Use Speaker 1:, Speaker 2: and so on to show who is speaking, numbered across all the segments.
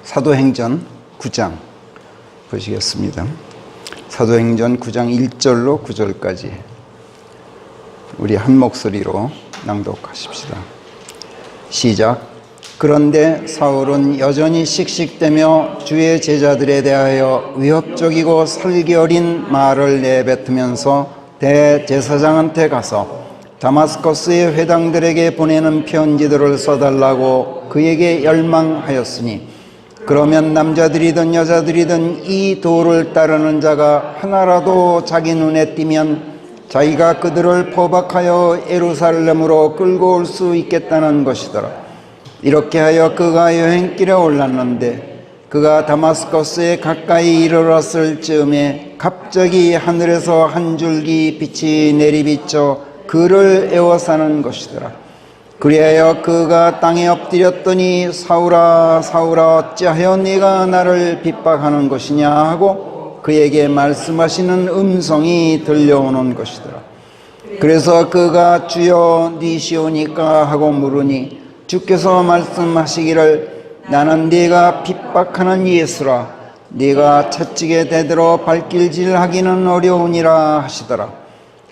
Speaker 1: 사도행전 9장 보시겠습니다. 사도행전 9장 1절로 9절까지 우리 한 목소리로 낭독하십시다. 시작. 그런데 사울은 여전히 씩씩대며 주의 제자들에 대하여 위협적이고 살기 어린 말을 내뱉으면서 대제사장한테 가서 다마스커스의 회당들에게 보내는 편지들을 써달라고 그에게 열망하였으니, 그러면 남자들이든 여자들이든 이 도를 따르는 자가 하나라도 자기 눈에 띄면 자기가 그들을 포박하여 예루살렘으로 끌고 올 수 있겠다는 것이더라. 이렇게 하여 그가 여행길에 올랐는데 그가 다마스커스에 가까이 이르렀을 즈음에 갑자기 하늘에서 한 줄기 빛이 내리비쳐 그를 에워싸는 것이더라. 그리하여 그가 땅에 엎드렸더니 사울아 사울아 어찌하여 네가 나를 핍박하는 것이냐 하고 그에게 말씀하시는 음성이 들려오는 것이더라. 그래서 그가 주여 니시오니까 하고 물으니 주께서 말씀하시기를 나는 네가 핍박하는 예수라. 네가 채찍에 대들어 발길질하기는 어려우니라 하시더라.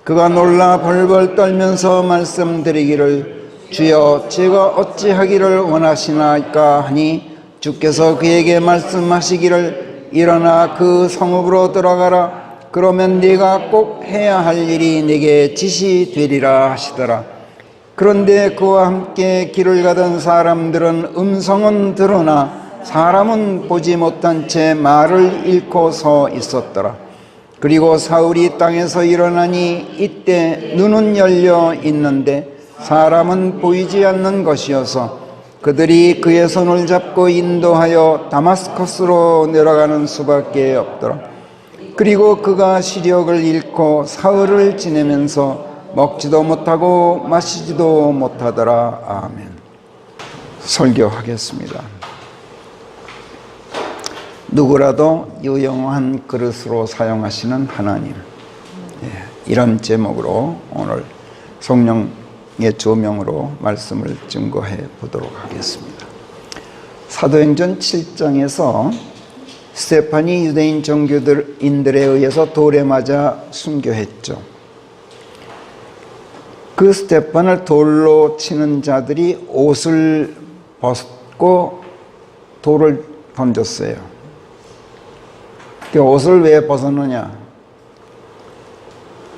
Speaker 1: 그가 놀라 벌벌 떨면서 말씀드리기를 주여 제가 어찌하기를 원하시나이까 하니 주께서 그에게 말씀하시기를 일어나 그 성읍으로 들어가라. 그러면 네가 꼭 해야 할 일이 네게 지시되리라 하시더라. 그런데 그와 함께 길을 가던 사람들은 음성은 들으나 사람은 보지 못한 채 말을 잃고 서 있었더라. 그리고 사울이 땅에서 일어나니 이때 눈은 열려 있는데 사람은 보이지 않는 것이어서 그들이 그의 손을 잡고 인도하여 다마스커스로 내려가는 수밖에 없더라. 그리고 그가 시력을 잃고 사흘을 지내면서 먹지도 못하고 마시지도 못하더라. 아멘. 설교하겠습니다. 누구라도 유용한 그릇으로 사용하시는 하나님, 이런 제목으로 오늘 성령의 조명으로 말씀을 증거해 보도록 하겠습니다. 사도행전 7장에서 스데판이 유대인 정교인들에 의해서 돌에 맞아 순교했죠. 그 스데판을 돌로 치는 자들이 옷을 벗고 돌을 던졌어요. 그 옷을 왜 벗었느냐?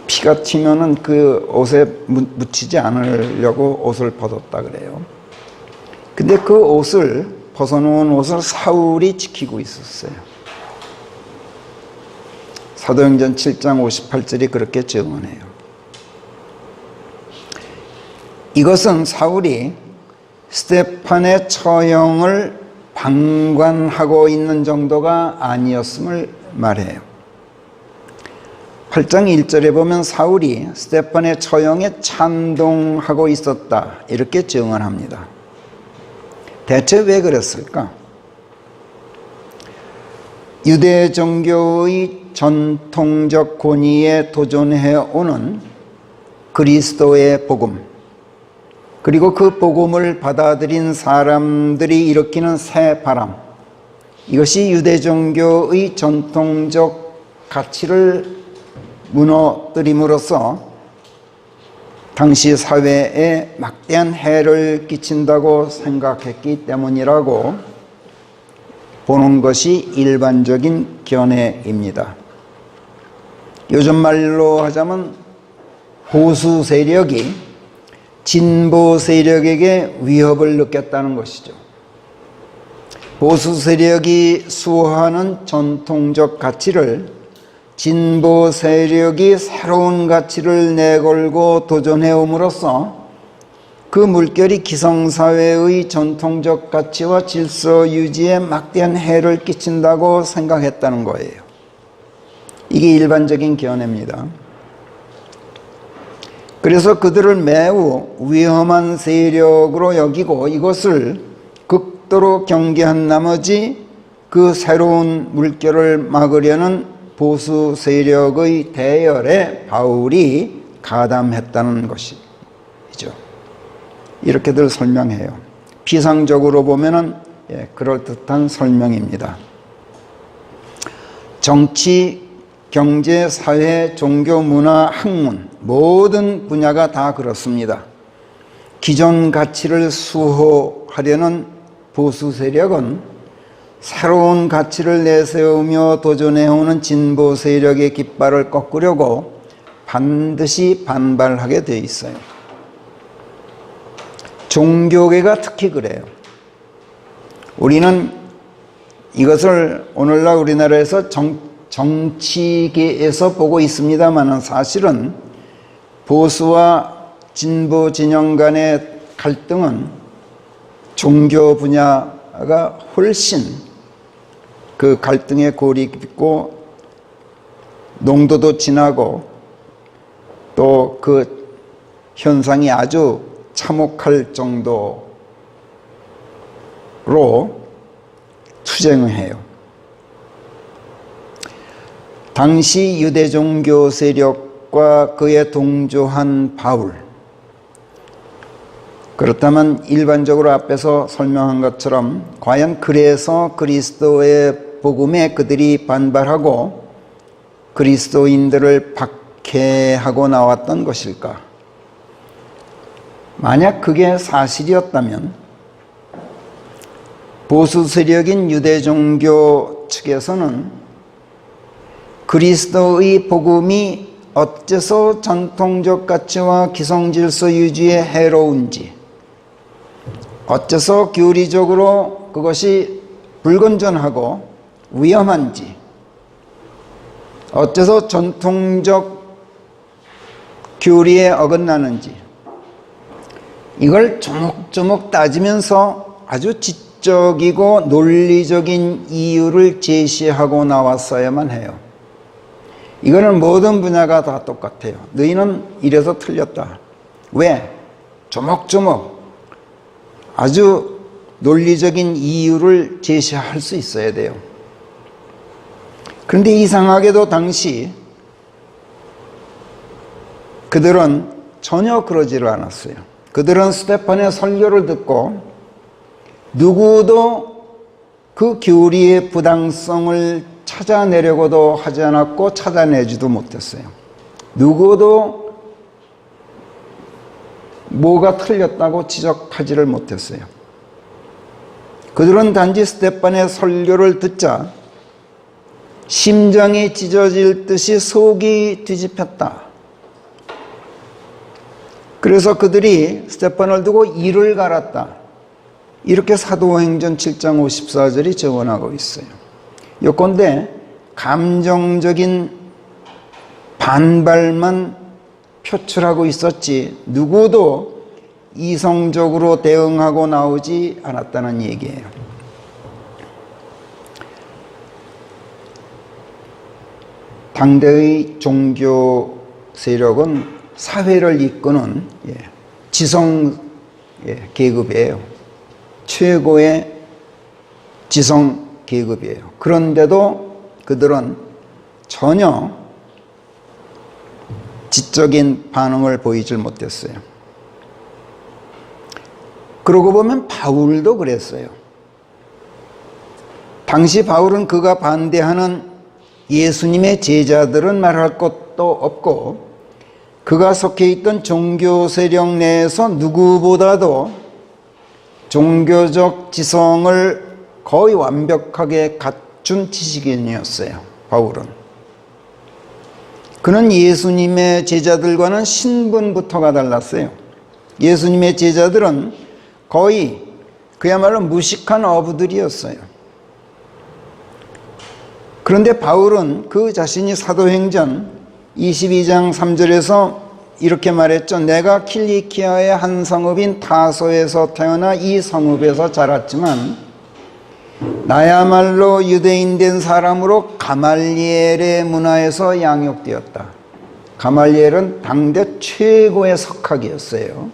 Speaker 1: 피가 튀면은 그 옷에 묻히지 않으려고 옷을 벗었다 그래요. 근데 그 옷을 벗어놓은 옷을 사울이 지키고 있었어요. 사도행전 7장 58절이 그렇게 증언해요. 이것은 사울이 스데판의 처형을 방관하고 있는 정도가 아니었음을 말해요. 8장 1절에 보면 사울이 스데판의 처형에 찬동하고 있었다 이렇게 증언합니다. 대체 왜 그랬을까? 유대 종교의 전통적 권위에 도전해오는 그리스도의 복음, 그리고 그 복음을 받아들인 사람들이 일으키는 새 바람, 이것이 유대 종교의 전통적 가치를 무너뜨림으로써 당시 사회에 막대한 해를 끼친다고 생각했기 때문이라고 보는 것이 일반적인 견해입니다. 요즘 말로 하자면 보수 세력이 진보 세력에게 위협을 느꼈다는 것이죠. 보수 세력이 수호하는 전통적 가치를 진보 세력이 새로운 가치를 내걸고 도전해옴으로써 그 물결이 기성사회의 전통적 가치와 질서 유지에 막대한 해를 끼친다고 생각했다는 거예요. 이게 일반적인 견해입니다. 그래서 그들을 매우 위험한 세력으로 여기고 이것을 극도로 경계한 나머지 그 새로운 물결을 막으려는 보수 세력의 대열에 바울이 가담했다는 것이죠. 이렇게들 설명해요. 피상적으로 보면은 그럴듯한 설명입니다. 정치, 경제, 사회, 종교, 문화, 학문 모든 분야가 다 그렇습니다. 기존 가치를 수호하려는 보수 세력은 새로운 가치를 내세우며 도전해오는 진보 세력의 깃발을 꺾으려고 반드시 반발하게 돼 있어요. 종교계가 특히 그래요. 우리는 이것을 오늘날 우리나라에서 정치계에서 보고 있습니다만 사실은 보수와 진보 진영 간의 갈등은 종교 분야가 훨씬 그 갈등의 골이 깊고 농도도 진하고 또 그 현상이 아주 참혹할 정도로 투쟁을 해요. 당시 유대 종교 세력과 그에 동조한 바울, 그렇다면 일반적으로 앞에서 설명한 것처럼 과연 그래서 그리스도의 복음에 그들이 반발하고 그리스도인들을 박해하고 나왔던 것일까? 만약 그게 사실이었다면 보수 세력인 유대 종교 측에서는 그리스도의 복음이 어째서 전통적 가치와 기성질서 유지에 해로운지, 어째서 교리적으로 그것이 불건전하고 위험한지, 어째서 전통적 교리에 어긋나는지 이걸 조목조목 따지면서 아주 지적이고 논리적인 이유를 제시하고 나왔어야만 해요. 이거는 모든 분야가 다 똑같아요. 너희는 이래서 틀렸다. 왜? 조목조목 아주 논리적인 이유를 제시할 수 있어야 돼요. 그런데 이상하게도 당시 그들은 전혀 그러지를 않았어요. 그들은 스데반의 설교를 듣고 누구도 그 교리의 부당성을 찾아내려고도 하지 않았고 찾아내지도 못했어요. 누구도 뭐가 틀렸다고 지적하지를 못했어요. 그들은 단지 스데반의 설교를 듣자 심장이 찢어질 듯이 속이 뒤집혔다. 그래서 그들이 스데반을 두고 이를 갈았다. 이렇게 사도행전 7장 54절이 증언하고 있어요. 요건데 감정적인 반발만 표출하고 있었지 누구도 이성적으로 대응하고 나오지 않았다는 얘기예요. 당대의 종교 세력은 사회를 이끄는 지성 계급이에요. 최고의 지성 계급이에요. 그런데도 그들은 전혀 지적인 반응을 보이질 못했어요. 그러고 보면 바울도 그랬어요. 당시 바울은 그가 반대하는 예수님의 제자들은 말할 것도 없고 그가 속해 있던 종교 세력 내에서 누구보다도 종교적 지성을 거의 완벽하게 갖춘 지식인이었어요. 바울은. 그는 예수님의 제자들과는 신분부터가 달랐어요. 예수님의 제자들은 거의 그야말로 무식한 어부들이었어요. 그런데 바울은 그 자신이 사도행전 22장 3절에서 이렇게 말했죠. 내가 킬리키아의 한 성읍인 타소에서 태어나 이 성읍에서 자랐지만 나야말로 유대인 된 사람으로 가말리엘의 문화에서 양육되었다. 가말리엘은 당대 최고의 석학이었어요.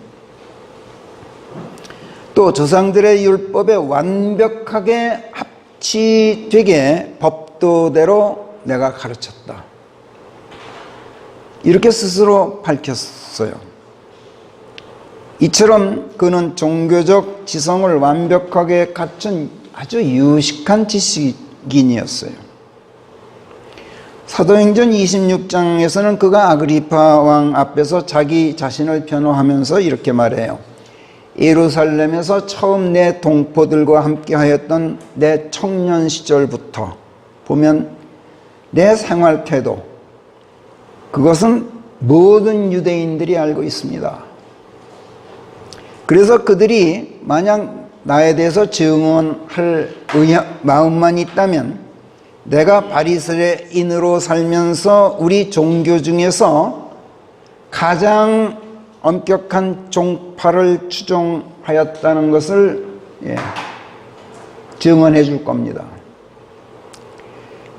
Speaker 1: 또 조상들의 율법에 완벽하게 합치되게 법도대로 내가 가르쳤다. 이렇게 스스로 밝혔어요. 이처럼 그는 종교적 지성을 완벽하게 갖춘 아주 유식한 지식인이었어요. 사도행전 26장에서는 그가 아그리파 왕 앞에서 자기 자신을 변호하면서 이렇게 말해요. 예루살렘에서 처음 내 동포들과 함께 하였던 내 청년 시절부터 보면 내 생활 태도, 그것은 모든 유대인들이 알고 있습니다. 그래서 그들이 만약 나에 대해서 증언할 마음만 있다면 내가 바리새인으로 살면서 우리 종교 중에서 가장 엄격한 종파를 추종하였다는 것을 증언해 줄 겁니다.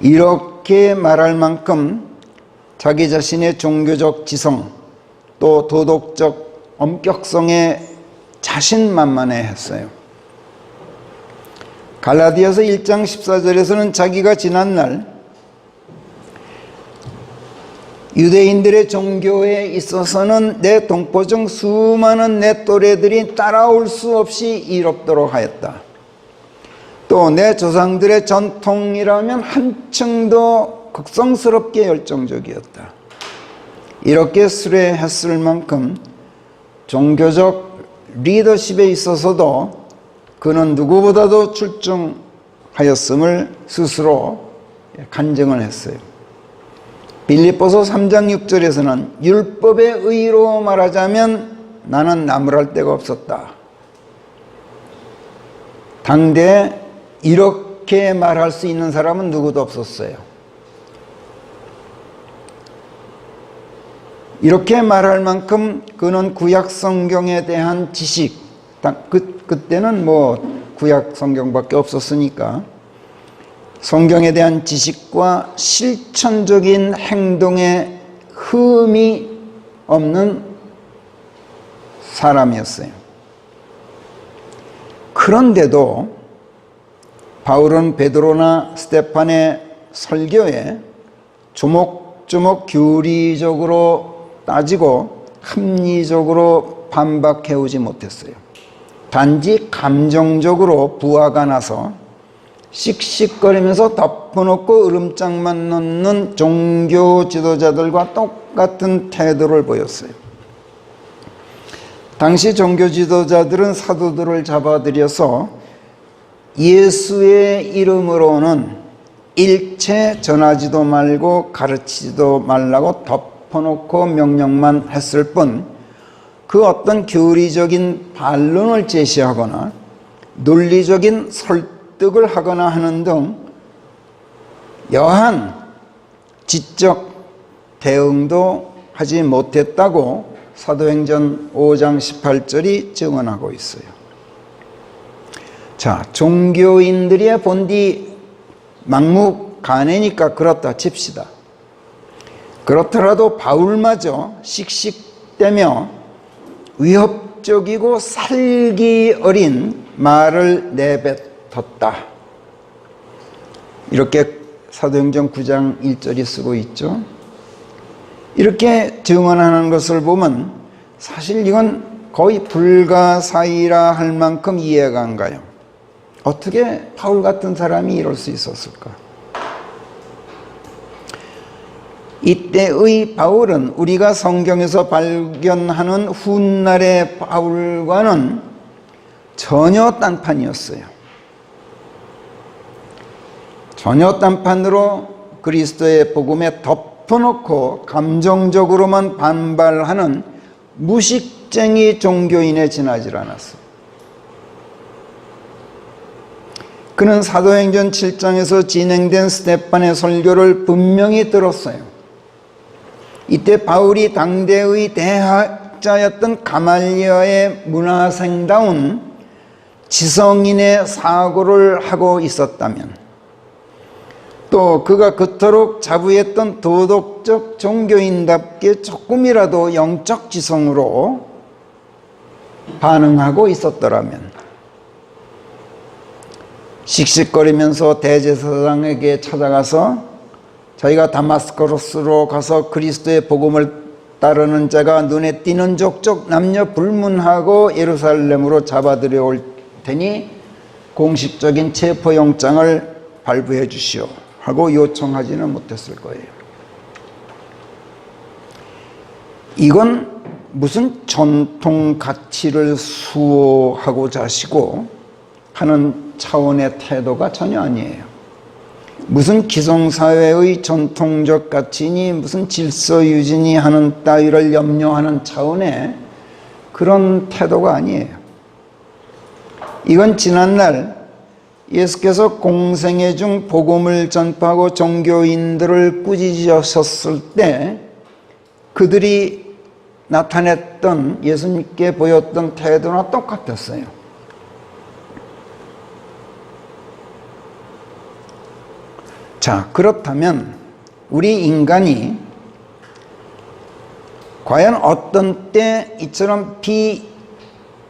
Speaker 1: 이렇게 말할 만큼 자기 자신의 종교적 지성 또 도덕적 엄격성에 자신만만해 했어요. 갈라디아서 1장 14절에서는 자기가 지난날 유대인들의 종교에 있어서는 내 동포 중 수많은 내 또래들이 따라올 수 없이 이롭도록 하였다. 또 내 조상들의 전통이라면 한층 더 극성스럽게 열정적이었다. 이렇게 수레했을 만큼 종교적 리더십에 있어서도 그는 누구보다도 출중하였음을 스스로 간증을 했어요. 빌립보서 3장 6절에서는 율법의 의로 말하자면 나는 나무랄 데가 없었다. 당대에 이렇게 말할 수 있는 사람은 누구도 없었어요. 이렇게 말할 만큼 그는 구약 성경에 대한 지식, 그때는 구약 성경밖에 없었으니까 성경에 대한 지식과 실천적인 행동에 흠이 없는 사람이었어요. 그런데도 바울은 베드로나 스데판의 설교에 조목조목 교리적으로 따지고 합리적으로 반박해오지 못했어요. 단지 감정적으로 부하가 나서 씩씩거리면서 덮어놓고 으름장만 놓는 종교 지도자들과 똑같은 태도를 보였어요. 당시 종교 지도자들은 사도들을 잡아들여서 예수의 이름으로는 일체 전하지도 말고 가르치지도 말라고 덮어놓고 명령만 했을 뿐 그 어떤 교리적인 반론을 제시하거나 논리적인 설득을 하거나 하는 등 여한 지적 대응도 하지 못했다고 사도행전 5장 18절이 증언하고 있어요. 자, 종교인들의 본디 막무가내니까 그렇다 칩시다. 그렇더라도 바울마저 씩씩대며 위협적이고 살기 어린 말을 내뱉었다. 이렇게 사도행전 9장 1절이 쓰고 있죠. 이렇게 증언하는 것을 보면 사실 이건 거의 불가사의라 할 만큼 이해가 안 가요. 어떻게 바울 같은 사람이 이럴 수 있었을까? 이때의 바울은 우리가 성경에서 발견하는 훗날의 바울과는 전혀 딴판이었어요. 전혀 딴판으로 그리스도의 복음에 덮어놓고 감정적으로만 반발하는 무식쟁이 종교인에 지나질 않았어요. 그는 사도행전 7장에서 진행된 스데판의 설교를 분명히 들었어요. 이때 바울이 당대의 대학자였던 가말리아의 문화생다운 지성인의 사고를 하고 있었다면, 또 그가 그토록 자부했던 도덕적 종교인답게 조금이라도 영적 지성으로 반응하고 있었더라면, 씩씩거리면서 대제사장에게 찾아가서 자기가 다마스커스로 가서 그리스도의 복음을 따르는 자가 눈에 띄는 족족 남녀 불문하고 예루살렘으로 잡아들여 올 테니 공식적인 체포영장을 발부해 주시오 하고 요청하지는 못했을 거예요. 이건 무슨 전통 가치를 수호하고자 하시고 하는 차원의 태도가 전혀 아니에요. 무슨 기성사회의 전통적 가치니 무슨 질서 유지니 하는 따위를 염려하는 차원의 그런 태도가 아니에요. 이건 지난날 예수께서 공생애 중 복음을 전파하고 종교인들을 꾸짖으셨을 때 그들이 나타냈던 예수님께 보였던 태도나 똑같았어요. 자, 그렇다면 우리 인간이 과연 어떤 때 이처럼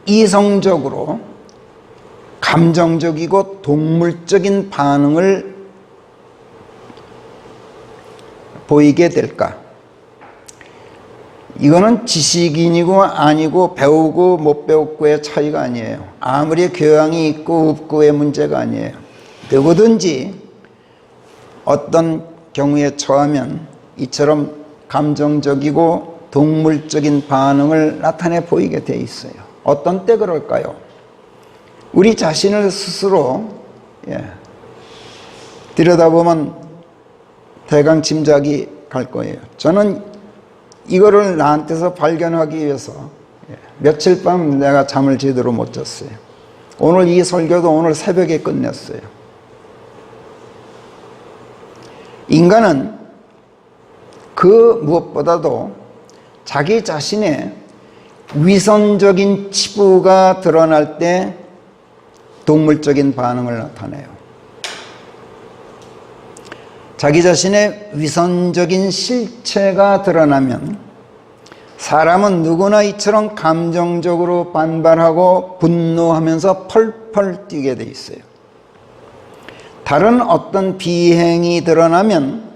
Speaker 1: 비이성적으로 감정적이고 동물적인 반응을 보이게 될까? 이거는 지식인이고 아니고 배우고 못 배웠고의 차이가 아니에요. 아무리 교양이 있고 없고의 문제가 아니에요. 누구든지 어떤 경우에 처하면 이처럼 감정적이고 동물적인 반응을 나타내 보이게 돼 있어요. 어떤 때 그럴까요? 우리 자신을 스스로 들여다보면 대강 짐작이 갈 거예요. 저는 이거를 나한테서 발견하기 위해서 며칠 밤 내가 잠을 제대로 못 잤어요. 오늘 이 설교도 오늘 새벽에 끝냈어요. 인간은 그 무엇보다도 자기 자신의 위선적인 치부가 드러날 때 동물적인 반응을 나타내요. 자기 자신의 위선적인 실체가 드러나면 사람은 누구나 이처럼 감정적으로 반발하고 분노하면서 펄펄 뛰게 돼 있어요. 다른 어떤 비행이 드러나면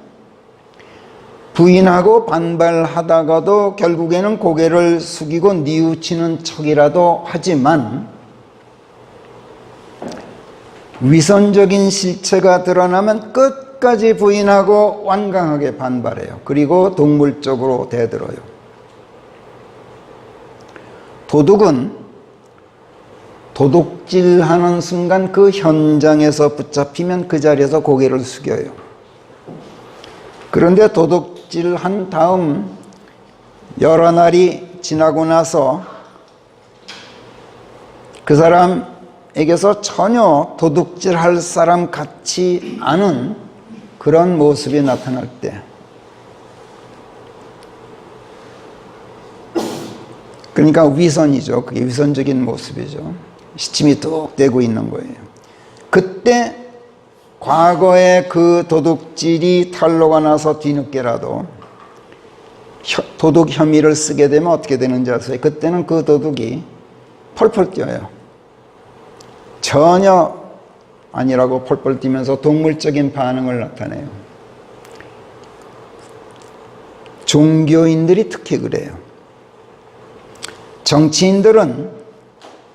Speaker 1: 부인하고 반발하다가도 결국에는 고개를 숙이고 뉘우치는 척이라도 하지만 위선적인 실체가 드러나면 끝까지 부인하고 완강하게 반발해요. 그리고 동물적으로 대들어요. 도둑은 도둑질하는 순간 그 현장에서 붙잡히면 그 자리에서 고개를 숙여요. 그런데 도둑질한 다음 여러 날이 지나고 나서 그 사람에게서 전혀 도둑질할 사람 같지 않은 그런 모습이 나타날 때, 그러니까 위선이죠. 그게 위선적인 모습이죠. 시침이 뚝 떼고 있는 거예요. 그때 과거에 그 도둑질이 탄로가 나서 뒤늦게라도 도둑 혐의를 쓰게 되면 어떻게 되는지 아세요? 그때는 그 도둑이 펄펄 뛰어요. 전혀 아니라고 펄펄 뛰면서 동물적인 반응을 나타내요. 종교인들이 특히 그래요. 정치인들은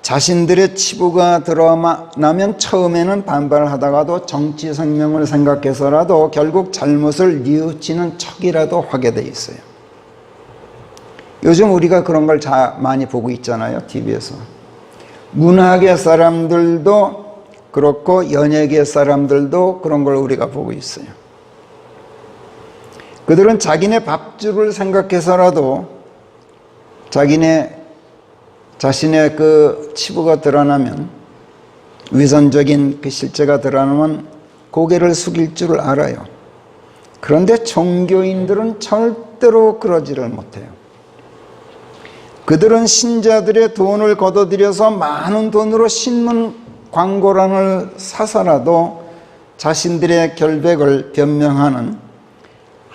Speaker 1: 자신들의 치부가 드러나면 처음에는 반발하다가도 정치 생명을 생각해서라도 결국 잘못을 뉘우치는 척이라도 하게 돼 있어요. 요즘 우리가 그런 걸 많이 보고 있잖아요. TV에서. 문학의 사람들도 그렇고 연예계 사람들도 그런 걸 우리가 보고 있어요. 그들은 자기네 밥줄을 생각해서라도 자신의 그 치부가 드러나면, 위선적인 그 실체가 드러나면 고개를 숙일 줄 알아요. 그런데 종교인들은 절대로 그러지를 못해요. 그들은 신자들의 돈을 걷어들여서 많은 돈으로 신문 광고란을 사서라도 자신들의 결백을 변명하는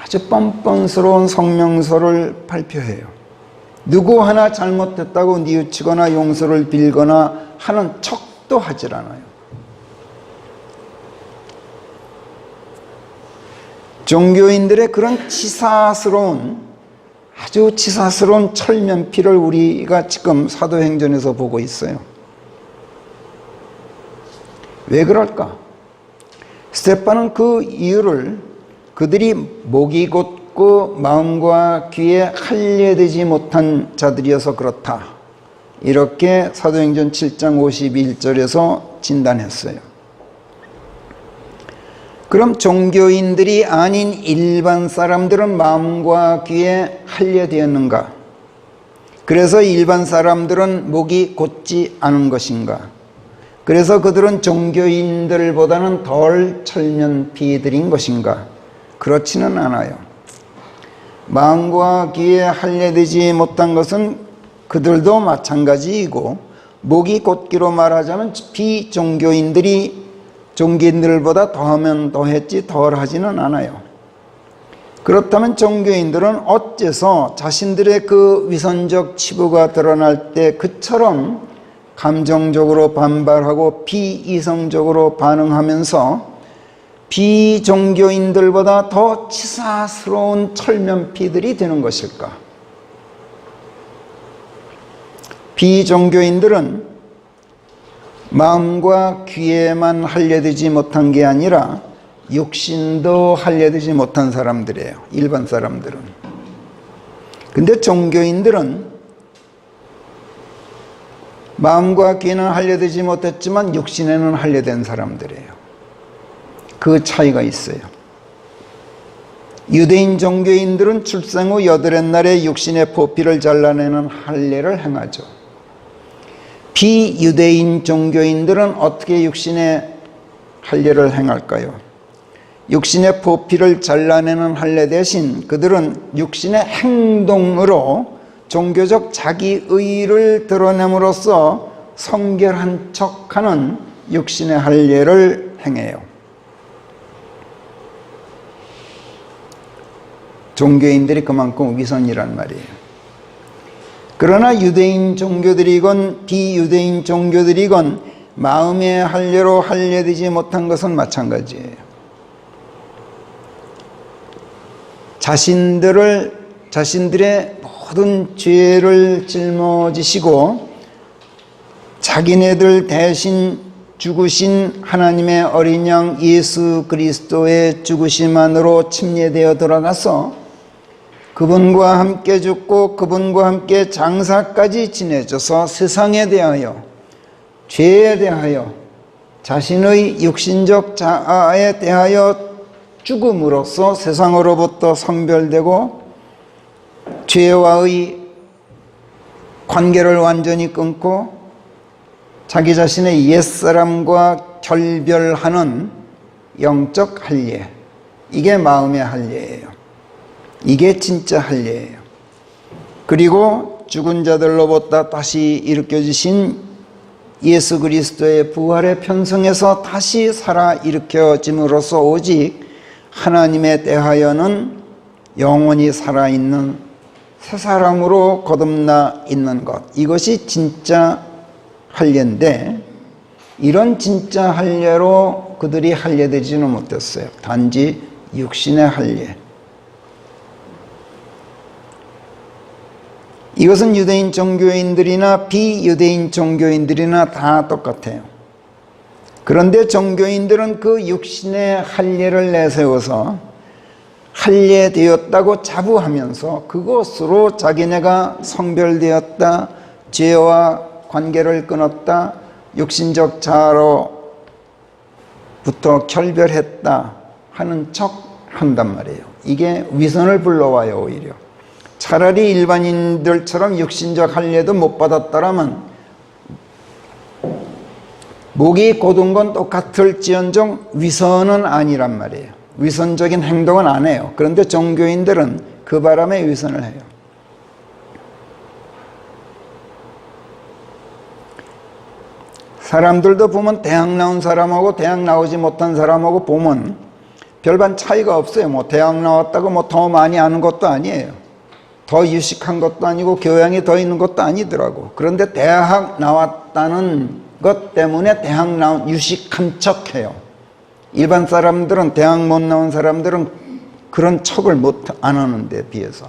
Speaker 1: 아주 뻔뻔스러운 성명서를 발표해요. 누구 하나 잘못했다고 뉘우치거나 용서를 빌거나 하는 척도 하질 않아요. 종교인들의 그런 아주 치사스러운 철면피를 우리가 지금 사도행전에서 보고 있어요. 왜 그럴까? 스데반은 그 이유를 그들이 목이 곧고 마음과 귀에 할례되지 못한 자들이어서 그렇다, 이렇게 사도행전 7장 51절에서 진단했어요. 그럼 종교인들이 아닌 일반 사람들은 마음과 귀에 할례되었는가? 그래서 일반 사람들은 목이 곧지 않은 것인가? 그래서 그들은 종교인들보다는 덜 철면피들인 것인가? 그렇지는 않아요. 마음과 귀에 할례되지 못한 것은 그들도 마찬가지이고, 목이 곧기로 말하자면 종교인들보다 더하면 더했지 덜하지는 않아요. 그렇다면 종교인들은 어째서 자신들의 그 위선적 치부가 드러날 때 그처럼 감정적으로 반발하고 비이성적으로 반응하면서 비종교인들보다 더 치사스러운 철면피들이 되는 것일까? 비종교인들은 마음과 귀에만 할례되지 못한 게 아니라 육신도 할례되지 못한 사람들이에요. 일반 사람들은. 근데 종교인들은 마음과 귀는 할례되지 못했지만 육신에는 할례된 사람들이에요. 그 차이가 있어요. 유대인 종교인들은 출생 후 여덟의 날에 육신의 포피를 잘라내는 할례를 행하죠. 비유대인 종교인들은 어떻게 육신의 할례를 행할까요? 육신의 포피를 잘라내는 할례 대신 그들은 육신의 행동으로 종교적 자기의를 드러냄으로써 성결한 척하는 육신의 할례를 행해요. 종교인들이 그만큼 위선이란 말이에요. 그러나 유대인 종교들이건 비유대인 종교들이건 마음의 할례로 할례되지 못한 것은 마찬가지예요. 자신들의 모든 죄를 짊어지시고 자기네들 대신 죽으신 하나님의 어린 양 예수 그리스도의 죽으심만으로 침례되어 들어가서 그분과 함께 죽고 그분과 함께 장사까지 지내줘서 세상에 대하여, 죄에 대하여, 자신의 육신적 자아에 대하여 죽음으로써 세상으로부터 선별되고 죄와의 관계를 완전히 끊고 자기 자신의 옛사람과 결별하는 영적 할례, 이게 마음의 할례예요. 이게 진짜 할례예요. 그리고 죽은 자들로부터 다시 일으켜주신 예수 그리스도의 부활의 편성에서 다시 살아 일으켜짐으로써 오직 하나님에 대하여는 영원히 살아있는 새 사람으로 거듭나 있는 것, 이것이 진짜 할례인데, 이런 진짜 할례로 그들이 할례되지는 못했어요. 단지 육신의 할례. 이것은 유대인 종교인들이나 비유대인 종교인들이나 다 똑같아요. 그런데 종교인들은 그 육신의 할례를 내세워서 할례되었다고 자부하면서 그것으로 자기네가 성별되었다, 죄와 관계를 끊었다, 육신적 자아로부터 결별했다 하는 척 한단 말이에요. 이게 위선을 불러와요. 오히려 차라리 일반인들처럼 육신적 할례도 못 받았더라면 목이 곧은 건 똑같을지언정 위선은 아니란 말이에요. 위선적인 행동은 안 해요. 그런데 종교인들은 그 바람에 위선을 해요. 사람들도 보면 대학 나온 사람하고 대학 나오지 못한 사람하고 보면 별반 차이가 없어요. 뭐 대학 나왔다고 뭐 더 많이 아는 것도 아니에요. 더 유식한 것도 아니고 교양이 더 있는 것도 아니더라고. 그런데 대학 나왔다는 것 때문에 대학 나온 유식한 척해요. 일반 사람들은, 대학 못 나온 사람들은 그런 척을 안 하는데 비해서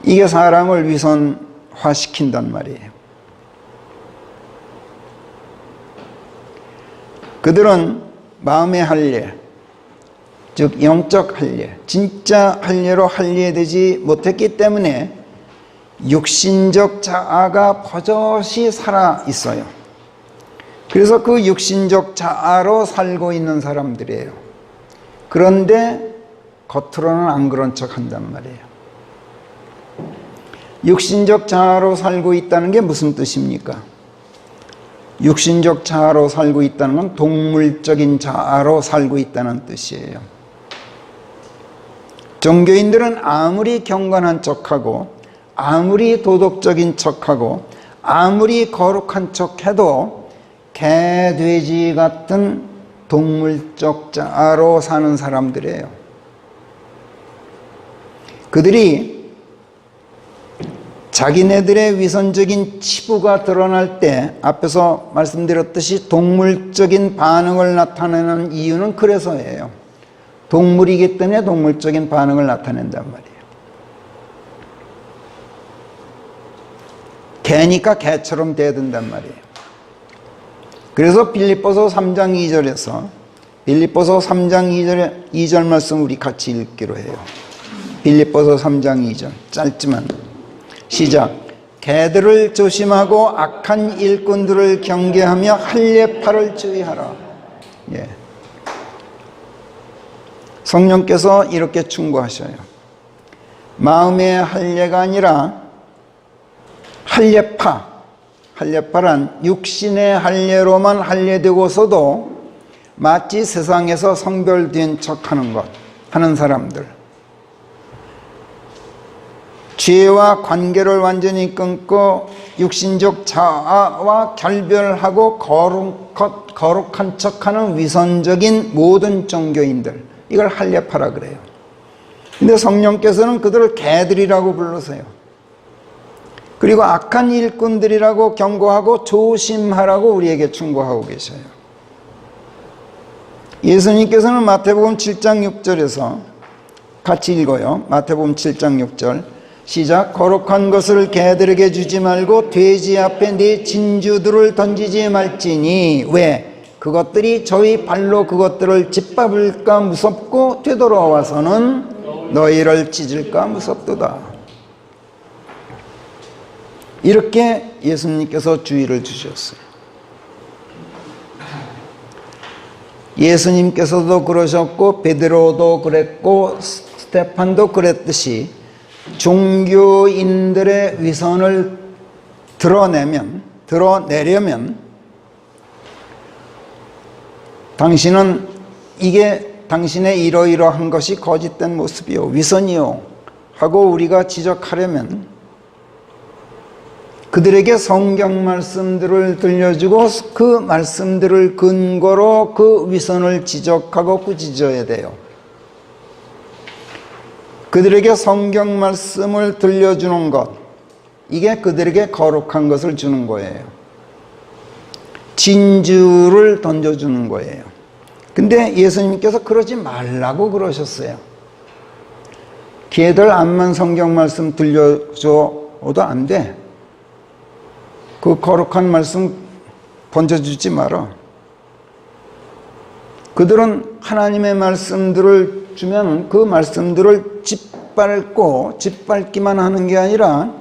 Speaker 1: 이게 사람을 위선화시킨단 말이에요. 그들은 마음의 할례, 즉 영적 할례, 진짜 할례로 할례되지 못했기 때문에 육신적 자아가 버젓이 살아 있어요. 그래서 그 육신적 자아로 살고 있는 사람들이에요. 그런데 겉으로는 안 그런 척 한단 말이에요. 육신적 자아로 살고 있다는 게 무슨 뜻입니까? 육신적 자아로 살고 있다는 건 동물적인 자아로 살고 있다는 뜻이에요. 종교인들은 아무리 경건한 척하고 아무리 도덕적인 척하고 아무리 거룩한 척해도 개, 돼지 같은 동물적 자아로 사는 사람들이에요. 그들이 자기네들의 위선적인 치부가 드러날 때 앞에서 말씀드렸듯이 동물적인 반응을 나타내는 이유는 그래서예요. 동물이기 때문에 동물적인 반응을 나타낸단 말이에요. 개니까 개처럼 대든단 말이에요. 그래서 빌립보서 3장 2절에서 빌립보서 3장 2절 말씀 우리 같이 읽기로 해요. 빌립보서 3장 2절 짧지만 시작. 개들을 조심하고 악한 일꾼들을 경계하며 할례파를 주의하라. 예. 성령께서 이렇게 충고하셔요. 마음의 할례가 아니라 할례파란 육신의 할례로만 할례되고서도 마치 세상에서 성별된 척하는 것 하는 사람들, 죄와 관계를 완전히 끊고 육신적 자아와 결별하고 거룩한 척하는 위선적인 모든 종교인들, 이걸 할례파라 그래요. 근데 성령께서는 그들을 개들이라고 불러서요. 그리고 악한 일꾼들이라고 경고하고 조심하라고 우리에게 충고하고 계셔요. 예수님께서는 마태복음 7장 6절에서 같이 읽어요. 마태복음 7장 6절 시작. 거룩한 것을 개들에게 주지 말고 돼지 앞에 네 진주들을 던지지 말지니 왜? 그것들이 저희 발로 그것들을 짓밟을까 무섭고 되돌아와서는 너희를 찢을까 무섭도다. 이렇게 예수님께서 주의를 주셨어요. 예수님께서도 그러셨고 베드로도 그랬고 스테판도 그랬듯이 종교인들의 위선을 드러내려면 당신은 이게 당신의 이러이러한 것이 거짓된 모습이요 위선이요 하고 우리가 지적하려면 그들에게 성경 말씀들을 들려주고 그 말씀들을 근거로 그 위선을 지적하고 꾸짖어야 돼요. 그들에게 성경 말씀을 들려주는 것, 이게 그들에게 거룩한 것을 주는 거예요. 진주를 던져주는 거예요. 근데 예수님께서 그러지 말라고 그러셨어요. 걔들 암만 성경 말씀 들려줘도 안 돼. 그 거룩한 말씀 던져주지 마라. 그들은 하나님의 말씀들을 주면 그 말씀들을 짓밟기만 하는 게 아니라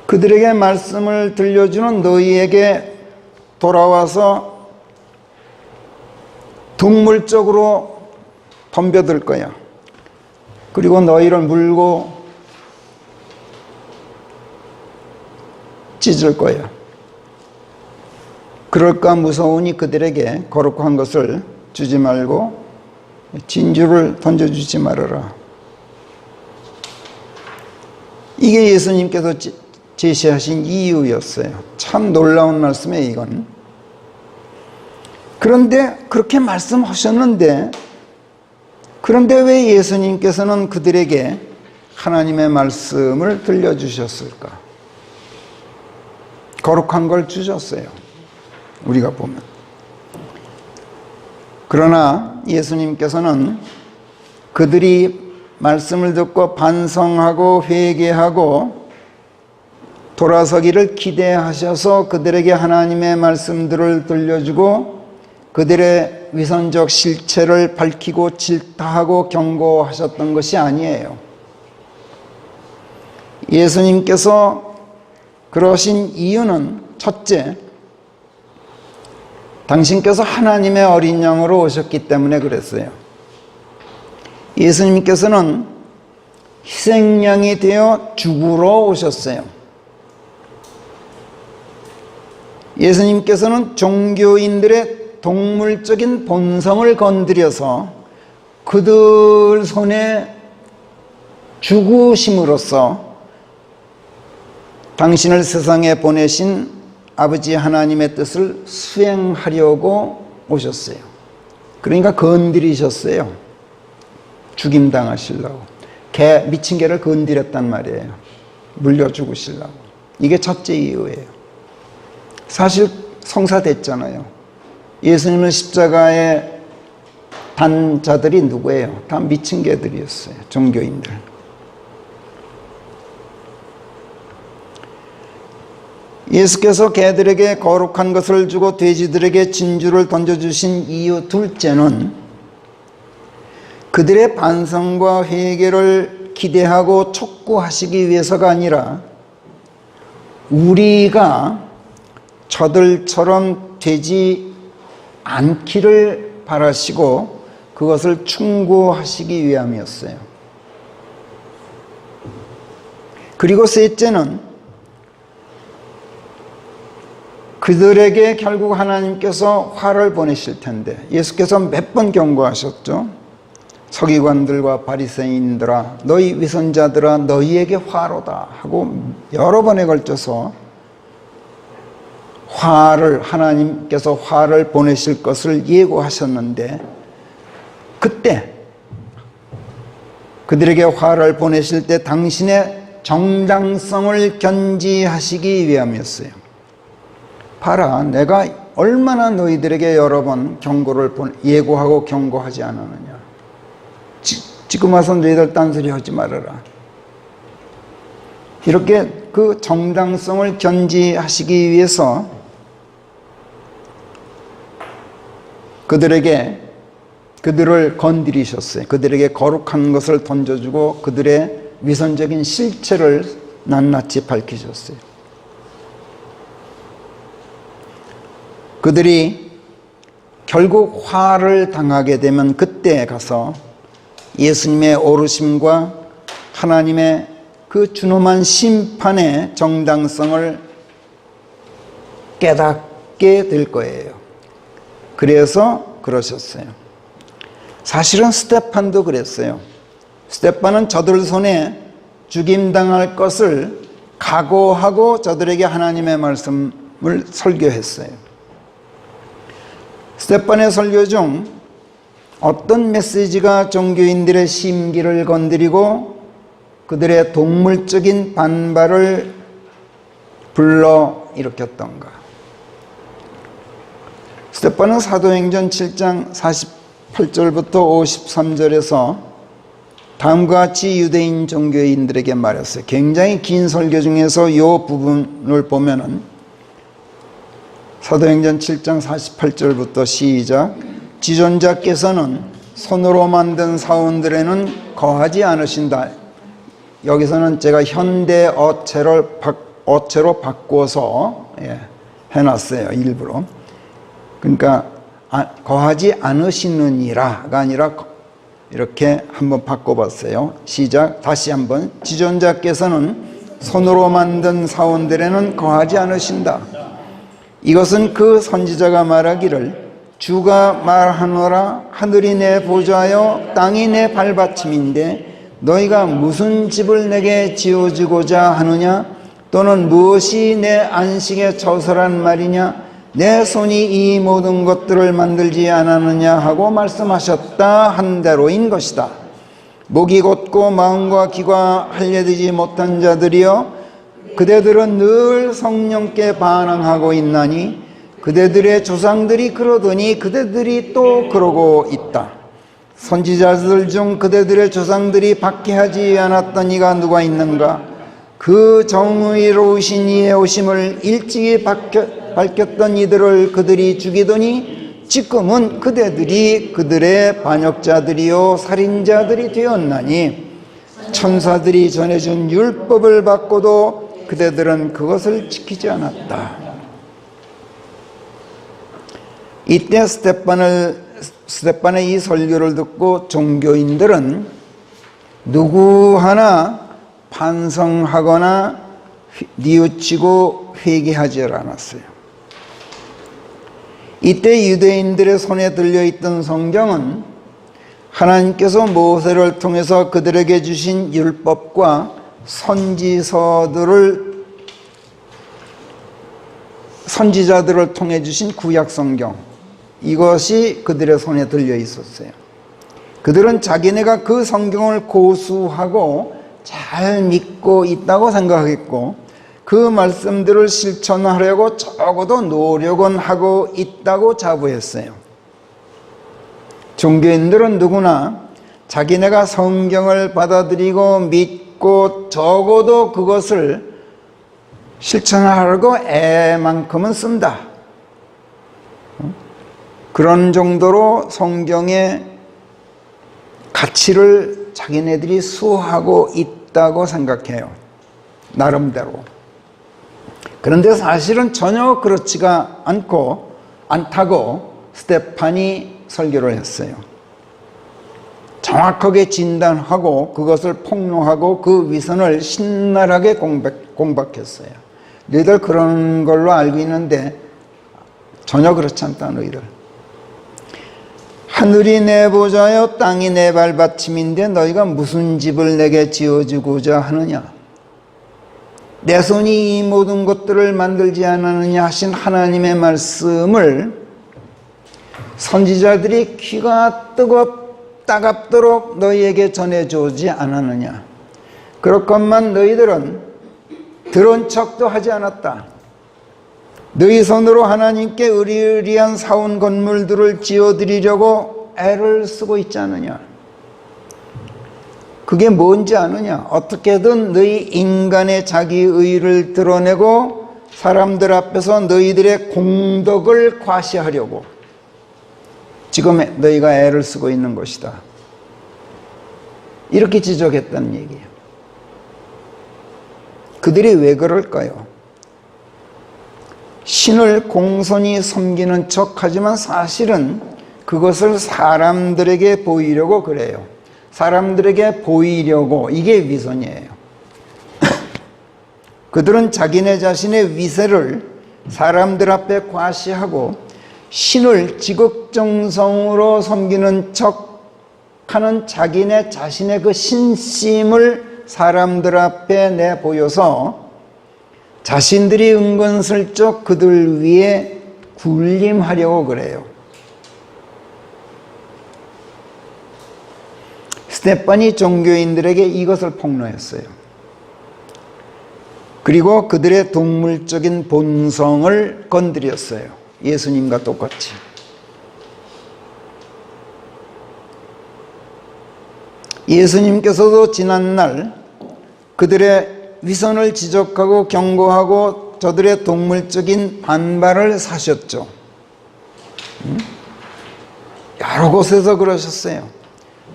Speaker 1: 그들에게 말씀을 들려주는 너희에게 돌아와서 동물적으로 덤벼들 거야. 그리고 너희를 물고 찢을 거야. 그럴까 무서우니 그들에게 거룩한 것을 주지 말고 진주를 던져주지 말아라. 이게 예수님께서 제시하신 이유였어요. 참 놀라운 말씀이에요, 이건. 그런데 그렇게 말씀하셨는데 그런데 왜 예수님께서는 그들에게 하나님의 말씀을 들려주셨을까? 거룩한 걸 주셨어요. 우리가 보면. 그러나 예수님께서는 그들이 말씀을 듣고 반성하고 회개하고 돌아서기를 기대하셔서 그들에게 하나님의 말씀들을 들려주고 그들의 위선적 실체를 밝히고 질타하고 경고하셨던 것이 아니에요. 예수님께서 그러신 이유는 첫째, 당신께서 하나님의 어린 양으로 오셨기 때문에 그랬어요. 예수님께서는 희생양이 되어 죽으러 오셨어요. 예수님께서는 종교인들의 동물적인 본성을 건드려서 그들 손에 죽으심으로써 당신을 세상에 보내신 아버지 하나님의 뜻을 수행하려고 오셨어요. 그러니까 건드리셨어요. 죽임당하시려고. 미친 개를 건드렸단 말이에요. 물려 죽으시려고. 이게 첫째 이유예요. 사실 성사됐잖아요. 예수님은 십자가에 단 자들이 누구예요? 다 미친 개들이었어요. 종교인들. 예수께서 개들에게 거룩한 것을 주고 돼지들에게 진주를 던져주신 이유 둘째는 그들의 반성과 회개를 기대하고 촉구하시기 위해서가 아니라 우리가 저들처럼 되지 않기를 바라시고 그것을 충고하시기 위함이었어요. 그리고 셋째는 그들에게 결국 하나님께서 화를 보내실 텐데 예수께서 몇 번 경고하셨죠. 서기관들과 바리새인들아 너희 위선자들아 너희에게 화로다 하고 여러 번에 걸쳐서 하나님께서 화를 보내실 것을 예고하셨는데 그때 그들에게 화를 보내실 때 당신의 정당성을 견지하시기 위함이었어요. 봐라, 내가 얼마나 너희들에게 여러 번 예고하고 경고하지 않았느냐. 지금 와서 너희들 딴소리 하지 말아라. 이렇게 그 정당성을 견지하시기 위해서 그들을 건드리셨어요. 그들에게 거룩한 것을 던져주고 그들의 위선적인 실체를 낱낱이 밝히셨어요. 그들이 결국 화를 당하게 되면 그때 가서 예수님의 오르심과 하나님의 그 준엄한 심판의 정당성을 깨닫게 될 거예요. 그래서 그러셨어요. 사실은 스데판도 그랬어요. 스데판은 저들 손에 죽임당할 것을 각오하고 저들에게 하나님의 말씀을 설교했어요. 스데판의 설교 중 어떤 메시지가 종교인들의 심기를 건드리고 그들의 동물적인 반발을 불러일으켰던가. 스데판은 사도행전 7장 48절부터 53절에서 다음과 같이 유대인 종교인들에게 말했어요. 굉장히 긴 설교 중에서 이 부분을 보면은 사도행전 7장 48절부터 시작. 지존자께서는 손으로 만든 사원들에는 거하지 않으신다. 여기서는 제가 현대 어체로 바꿔서 해놨어요. 일부러. 그러니까 거하지 않으시느니라가 아니라 이렇게 한번 바꿔봤어요. 시작. 다시 한번. 지존자께서는 손으로 만든 사원들에는 거하지 않으신다. 이것은 그 선지자가 말하기를 주가 말하노라 하늘이 내 보좌요 땅이 내 발받침인데 너희가 무슨 집을 내게 지어주고자 하느냐 또는 무엇이 내 안식의 처소란 말이냐 내 손이 이 모든 것들을 만들지 않았느냐 하고 말씀하셨다 한 대로인 것이다. 목이 곧고 마음과 귀가 할례되지 못한 자들이여 그대들은 늘 성령께 반항하고 있나니 그대들의 조상들이 그러더니 그대들이 또 그러고 있다. 선지자들 중 그대들의 조상들이 박해하지 않았던 이가 누가 있는가? 그 정의로우신 이의 오심을 일찍이 밝혔던 이들을 그들이 죽이더니 지금은 그대들이 그들의 반역자들이요 살인자들이 되었나니 천사들이 전해준 율법을 받고도 그대들은 그것을 지키지 않았다. 이때 스데반의 이 설교를 듣고 종교인들은 누구 하나 반성하거나 뉘우치고 회개하지 않았어요. 이때 유대인들의 손에 들려있던 성경은 하나님께서 모세를 통해서 그들에게 주신 율법과 선지자들을 통해 주신 구약 성경, 이것이 그들의 손에 들려 있었어요. 그들은 자기네가 그 성경을 고수하고 잘 믿고 있다고 생각했고 그 말씀들을 실천하려고 적어도 노력은 하고 있다고 자부했어요. 종교인들은 누구나 자기네가 성경을 받아들이고 믿고 적어도 그것을 실천하려고 애만큼은 쓴다. 그런 정도로 성경의 가치를 자기네들이 수호하고 있다고 생각해요. 나름대로. 그런데 사실은 전혀 그렇지가 않다고 스데반이 설교를 했어요. 정확하게 진단하고 그것을 폭로하고 그 위선을 신랄하게 공박했어요. 너희들 그런 걸로 알고 있는데 전혀 그렇지 않다 너희들. 하늘이 내 보좌여 땅이 내 발받침인데 너희가 무슨 집을 내게 지어주고자 하느냐. 내 손이 이 모든 것들을 만들지 않았느냐 하신 하나님의 말씀을 선지자들이 귀가 따갑도록 너희에게 전해주지 않았느냐. 그렇건만 너희들은 들은 척도 하지 않았다. 너희 손으로 하나님께 의리의리한 사온 건물들을 지어드리려고 애를 쓰고 있지 않느냐. 그게 뭔지 아느냐. 어떻게든 너희 인간의 자기의를 드러내고 사람들 앞에서 너희들의 공덕을 과시하려고 지금 너희가 애를 쓰고 있는 것이다. 이렇게 지적했다는 얘기예요. 그들이 왜 그럴까요? 신을 공손히 섬기는 척하지만 사실은 그것을 사람들에게 보이려고 그래요. 사람들에게 보이려고. 이게 위선이에요. 그들은 자기네 자신의 위세를 사람들 앞에 과시하고 신을 지극정성으로 섬기는 척하는 자기네 자신의 그 신심을 사람들 앞에 내보여서 자신들이 은근슬쩍 그들 위에 군림하려고 그래요. 스데반이 종교인들에게 이것을 폭로했어요. 그리고 그들의 동물적인 본성을 건드렸어요. 예수님과 똑같이. 예수님께서도 지난날 그들의 위선을 지적하고 경고하고 저들의 동물적인 반발을 사셨죠. 여러 곳에서 그러셨어요.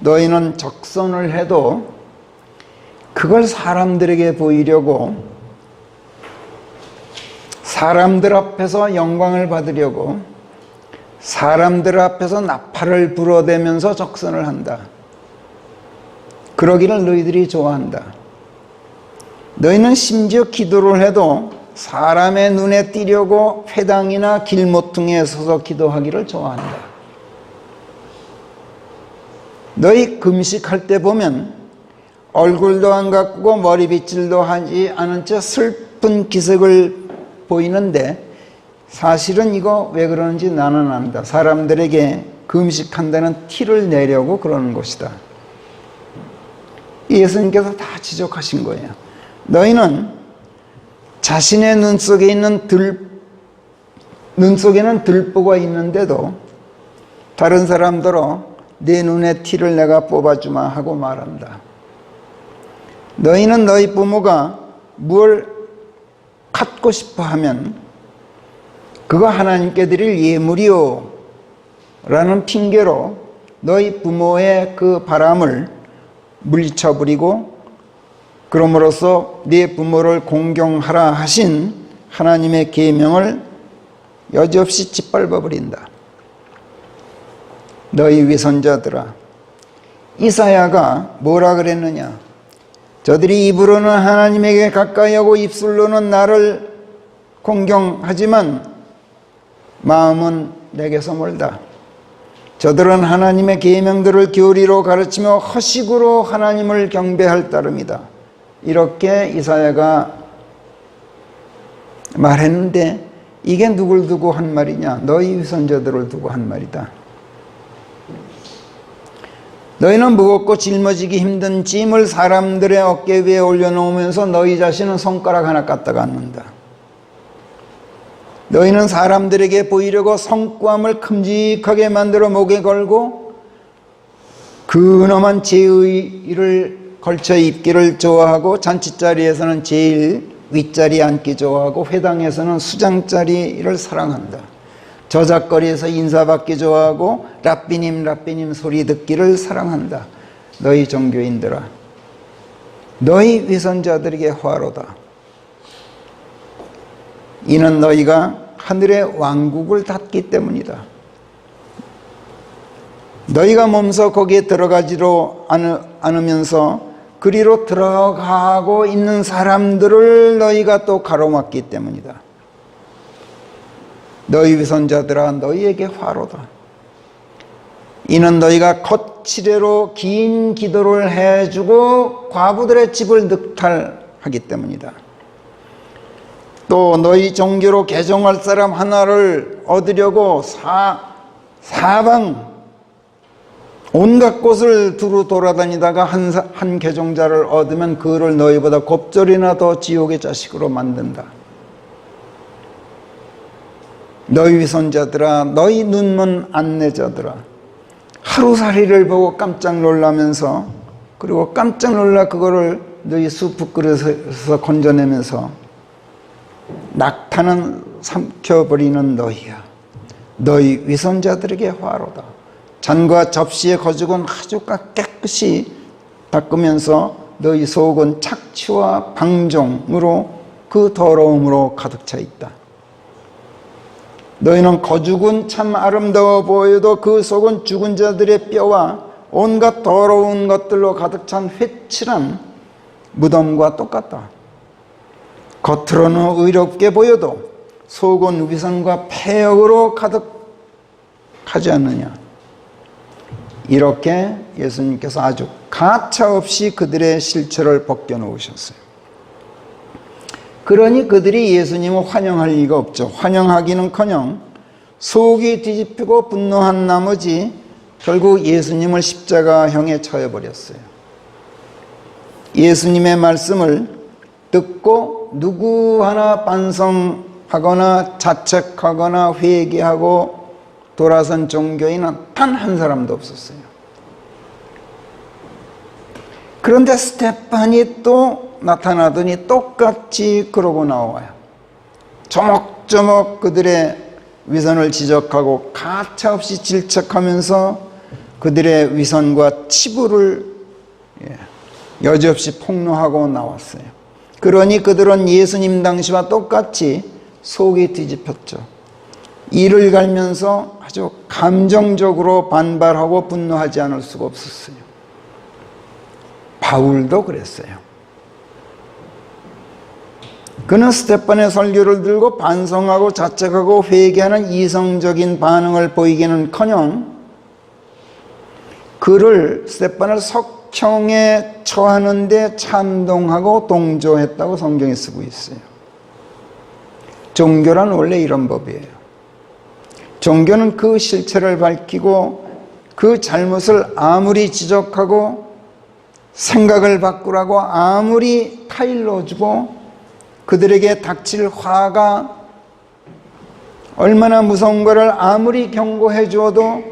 Speaker 1: 너희는 적선을 해도 그걸 사람들에게 보이려고, 사람들 앞에서 영광을 받으려고, 사람들 앞에서 나팔을 불어대면서 적선을 한다. 그러기를 너희들이 좋아한다. 너희는 심지어 기도를 해도 사람의 눈에 띄려고 회당이나 길모퉁이에 서서 기도하기를 좋아한다. 너희 금식할 때 보면 얼굴도 안 가꾸고 머리빗질도 하지 않은 채 슬픈 기색을 보이는데 사실은 이거 왜 그러는지 나는 안다. 사람들에게 금식한다는 티를 내려고 그러는 것이다. 예수님께서 다 지적하신 거예요. 너희는 자신의 눈 속에는 들보가 있는데도 다른 사람들로 내 눈에 티를 내가 뽑아주마 하고 말한다. 너희는 너희 부모가 뭘 갖고 싶어 하면 그거 하나님께 드릴 예물이요 라는 핑계로 너희 부모의 그 바람을 물리쳐버리고 그럼으로써 네 부모를 공경하라 하신 하나님의 계명을 여지없이 짓밟아버린다. 너희 위선자들아, 이사야가 뭐라 그랬느냐? 저들이 입으로는 하나님에게 가까이 하고 입술로는 나를 공경하지만 마음은 내게서 멀다. 저들은 하나님의 계명들을 교리로 가르치며 허식으로 하나님을 경배할 따름이다. 이렇게 이사야가 말했는데 이게 누굴 두고 한 말이냐? 너희 위선자들을 두고 한 말이다. 너희는 무겁고 짊어지기 힘든 짐을 사람들의 어깨 위에 올려놓으면서 너희 자신은 손가락 하나 까딱 않는다. 너희는 사람들에게 보이려고 성구함을 큼직하게 만들어 목에 걸고 근엄한 제의를 걸쳐 입기를 좋아하고 잔치자리에서는 제일 윗자리에 앉기 좋아하고 회당에서는 수장자리를 사랑한다. 저작거리에서 인사받기 좋아하고 랍비님 랍비님 소리 듣기를 사랑한다. 너희 종교인들아, 너희 위선자들에게 화로다. 이는 너희가 하늘의 왕국을 닫기 때문이다. 너희가 몸소 거기에 들어가지로 않으면서 그리로 들어가고 있는 사람들을 너희가 또 가로막기 때문이다. 너희 위선자들아, 너희에게 화로다. 이는 너희가 거칠애로 긴 기도를 해주고 과부들의 집을 늑탈하기 때문이다. 또 너희 종교로 개종할 사람 하나를 얻으려고 사방 온갖 곳을 두루 돌아다니다가 한 개종자를 얻으면 그를 너희보다 곱절이나 더 지옥의 자식으로 만든다. 너희 위선자들아, 너희 눈먼 안내자들아, 하루살이를 보고 깜짝 놀라면서 그리고 깜짝 놀라 그거를 너희 수프 그릇에서 건져내면서 낙타는 삼켜버리는 너희야. 너희 위선자들에게 화로다. 잔과 접시의 거죽은 아주 깨끗이 닦으면서 너희 속은 착취와 방종으로 그 더러움으로 가득 차 있다. 너희는 거죽은 참 아름다워 보여도 그 속은 죽은 자들의 뼈와 온갖 더러운 것들로 가득 찬 회칠한 무덤과 똑같다. 겉으로는 의롭게 보여도 속은 위선과 폐역으로 가득하지 않느냐. 이렇게 예수님께서 아주 가차없이 그들의 실체를 벗겨놓으셨어요. 그러니 그들이 예수님을 환영할 리가 없죠. 환영하기는커녕 속이 뒤집히고 분노한 나머지 결국 예수님을 십자가형에 처해버렸어요. 예수님의 말씀을 듣고 누구 하나 반성하거나 자책하거나 회개하고 돌아선 종교인은 단 한 사람도 없었어요. 그런데 스테판이 또 나타나더니 똑같이 그러고 나와요. 조목조목 그들의 위선을 지적하고 가차없이 질책하면서 그들의 위선과 치부를 여지없이 폭로하고 나왔어요. 그러니 그들은 예수님 당시와 똑같이 속이 뒤집혔죠. 이를 갈면서 아주 감정적으로 반발하고 분노하지 않을 수가 없었어요. 바울도 그랬어요. 그는 스테판의 설교를 들고 반성하고 자책하고 회개하는 이성적인 반응을 보이기는커녕 스테판을 석형에 처하는데 찬동하고 동조했다고 성경에 쓰고 있어요. 종교란 원래 이런 법이에요. 종교는 그 실체를 밝히고 그 잘못을 아무리 지적하고 생각을 바꾸라고 아무리 타일러주고 그들에게 닥칠 화가 얼마나 무서운 것을 아무리 경고해 주어도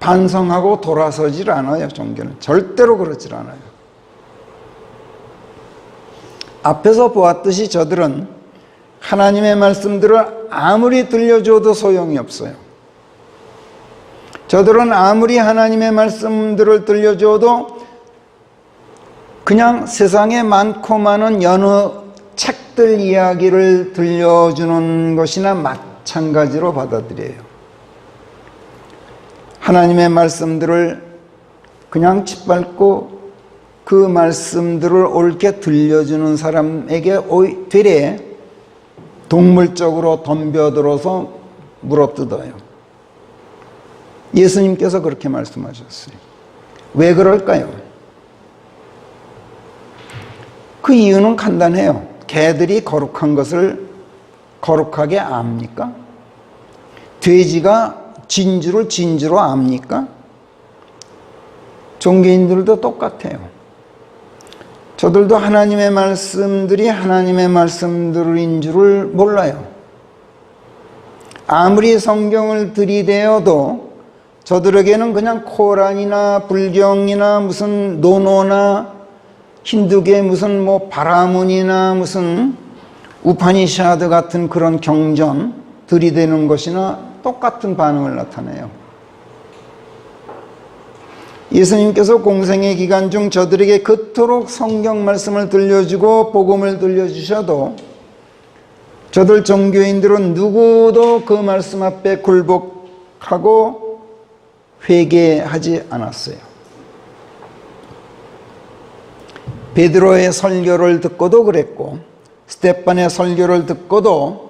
Speaker 1: 반성하고 돌아서질 않아요. 종교는 절대로 그러질 않아요. 앞에서 보았듯이 저들은 하나님의 말씀들을 아무리 들려줘도 소용이 없어요. 저들은 아무리 하나님의 말씀들을 들려줘도 그냥 세상에 많고 많은 여느 책들 이야기를 들려주는 것이나 마찬가지로 받아들여요. 하나님의 말씀들을 그냥 짓밟고 그 말씀들을 옳게 들려주는 사람에게 되레 동물적으로 덤벼들어서 물어뜯어요. 예수님께서 그렇게 말씀하셨어요. 왜 그럴까요? 그 이유는 간단해요. 개들이 거룩한 것을 거룩하게 압니까? 돼지가 진주를 진주로 압니까? 종교인들도 똑같아요. 저들도 하나님의 말씀들이 하나님의 말씀들인 줄을 몰라요. 아무리 성경을 들이대어도 저들에게는 그냥 코란이나 불경이나 무슨 노노나 힌두계 무슨 바라문이나 무슨 우파니샤드 같은 그런 경전 들이대는 것이나 똑같은 반응을 나타내요. 예수님께서 공생의 기간 중 저들에게 그토록 성경 말씀을 들려주고 복음을 들려주셔도 저들 종교인들은 누구도 그 말씀 앞에 굴복하고 회개하지 않았어요. 베드로의 설교를 듣고도 그랬고 스데반의 설교를 듣고도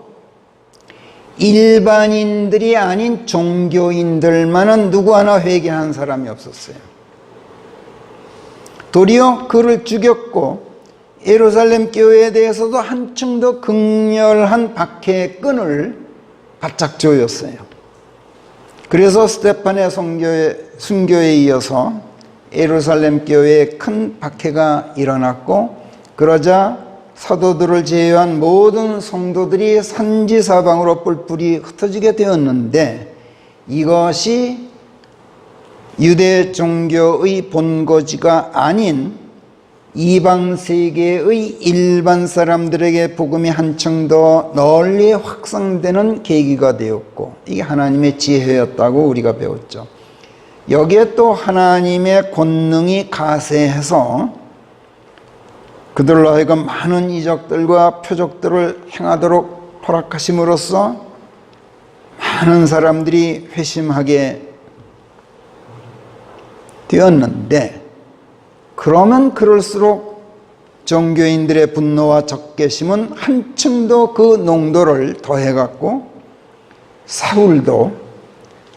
Speaker 1: 일반인들이 아닌 종교인들만은 누구 하나 회개한 사람이 없었어요. 도리어 그를 죽였고 예루살렘 교회에 대해서도 한층 더 극렬한 박해의 끈을 바짝 조였어요. 그래서 스데반의 순교에 이어서 예루살렘 교회에 큰 박해가 일어났고 그러자 사도들을 제외한 모든 성도들이 산지사방으로 뿔뿔이 흩어지게 되었는데 이것이 유대 종교의 본거지가 아닌 이방 세계의 일반 사람들에게 복음이 한층 더 널리 확산되는 계기가 되었고 이게 하나님의 지혜였다고 우리가 배웠죠. 여기에 또 하나님의 권능이 가세해서 그들로 하여금 많은 이적들과 표적들을 행하도록 허락하심으로써 많은 사람들이 회심하게 되었는데 그러면 그럴수록 종교인들의 분노와 적개심은 한층 더 그 농도를 더해갔고 사울도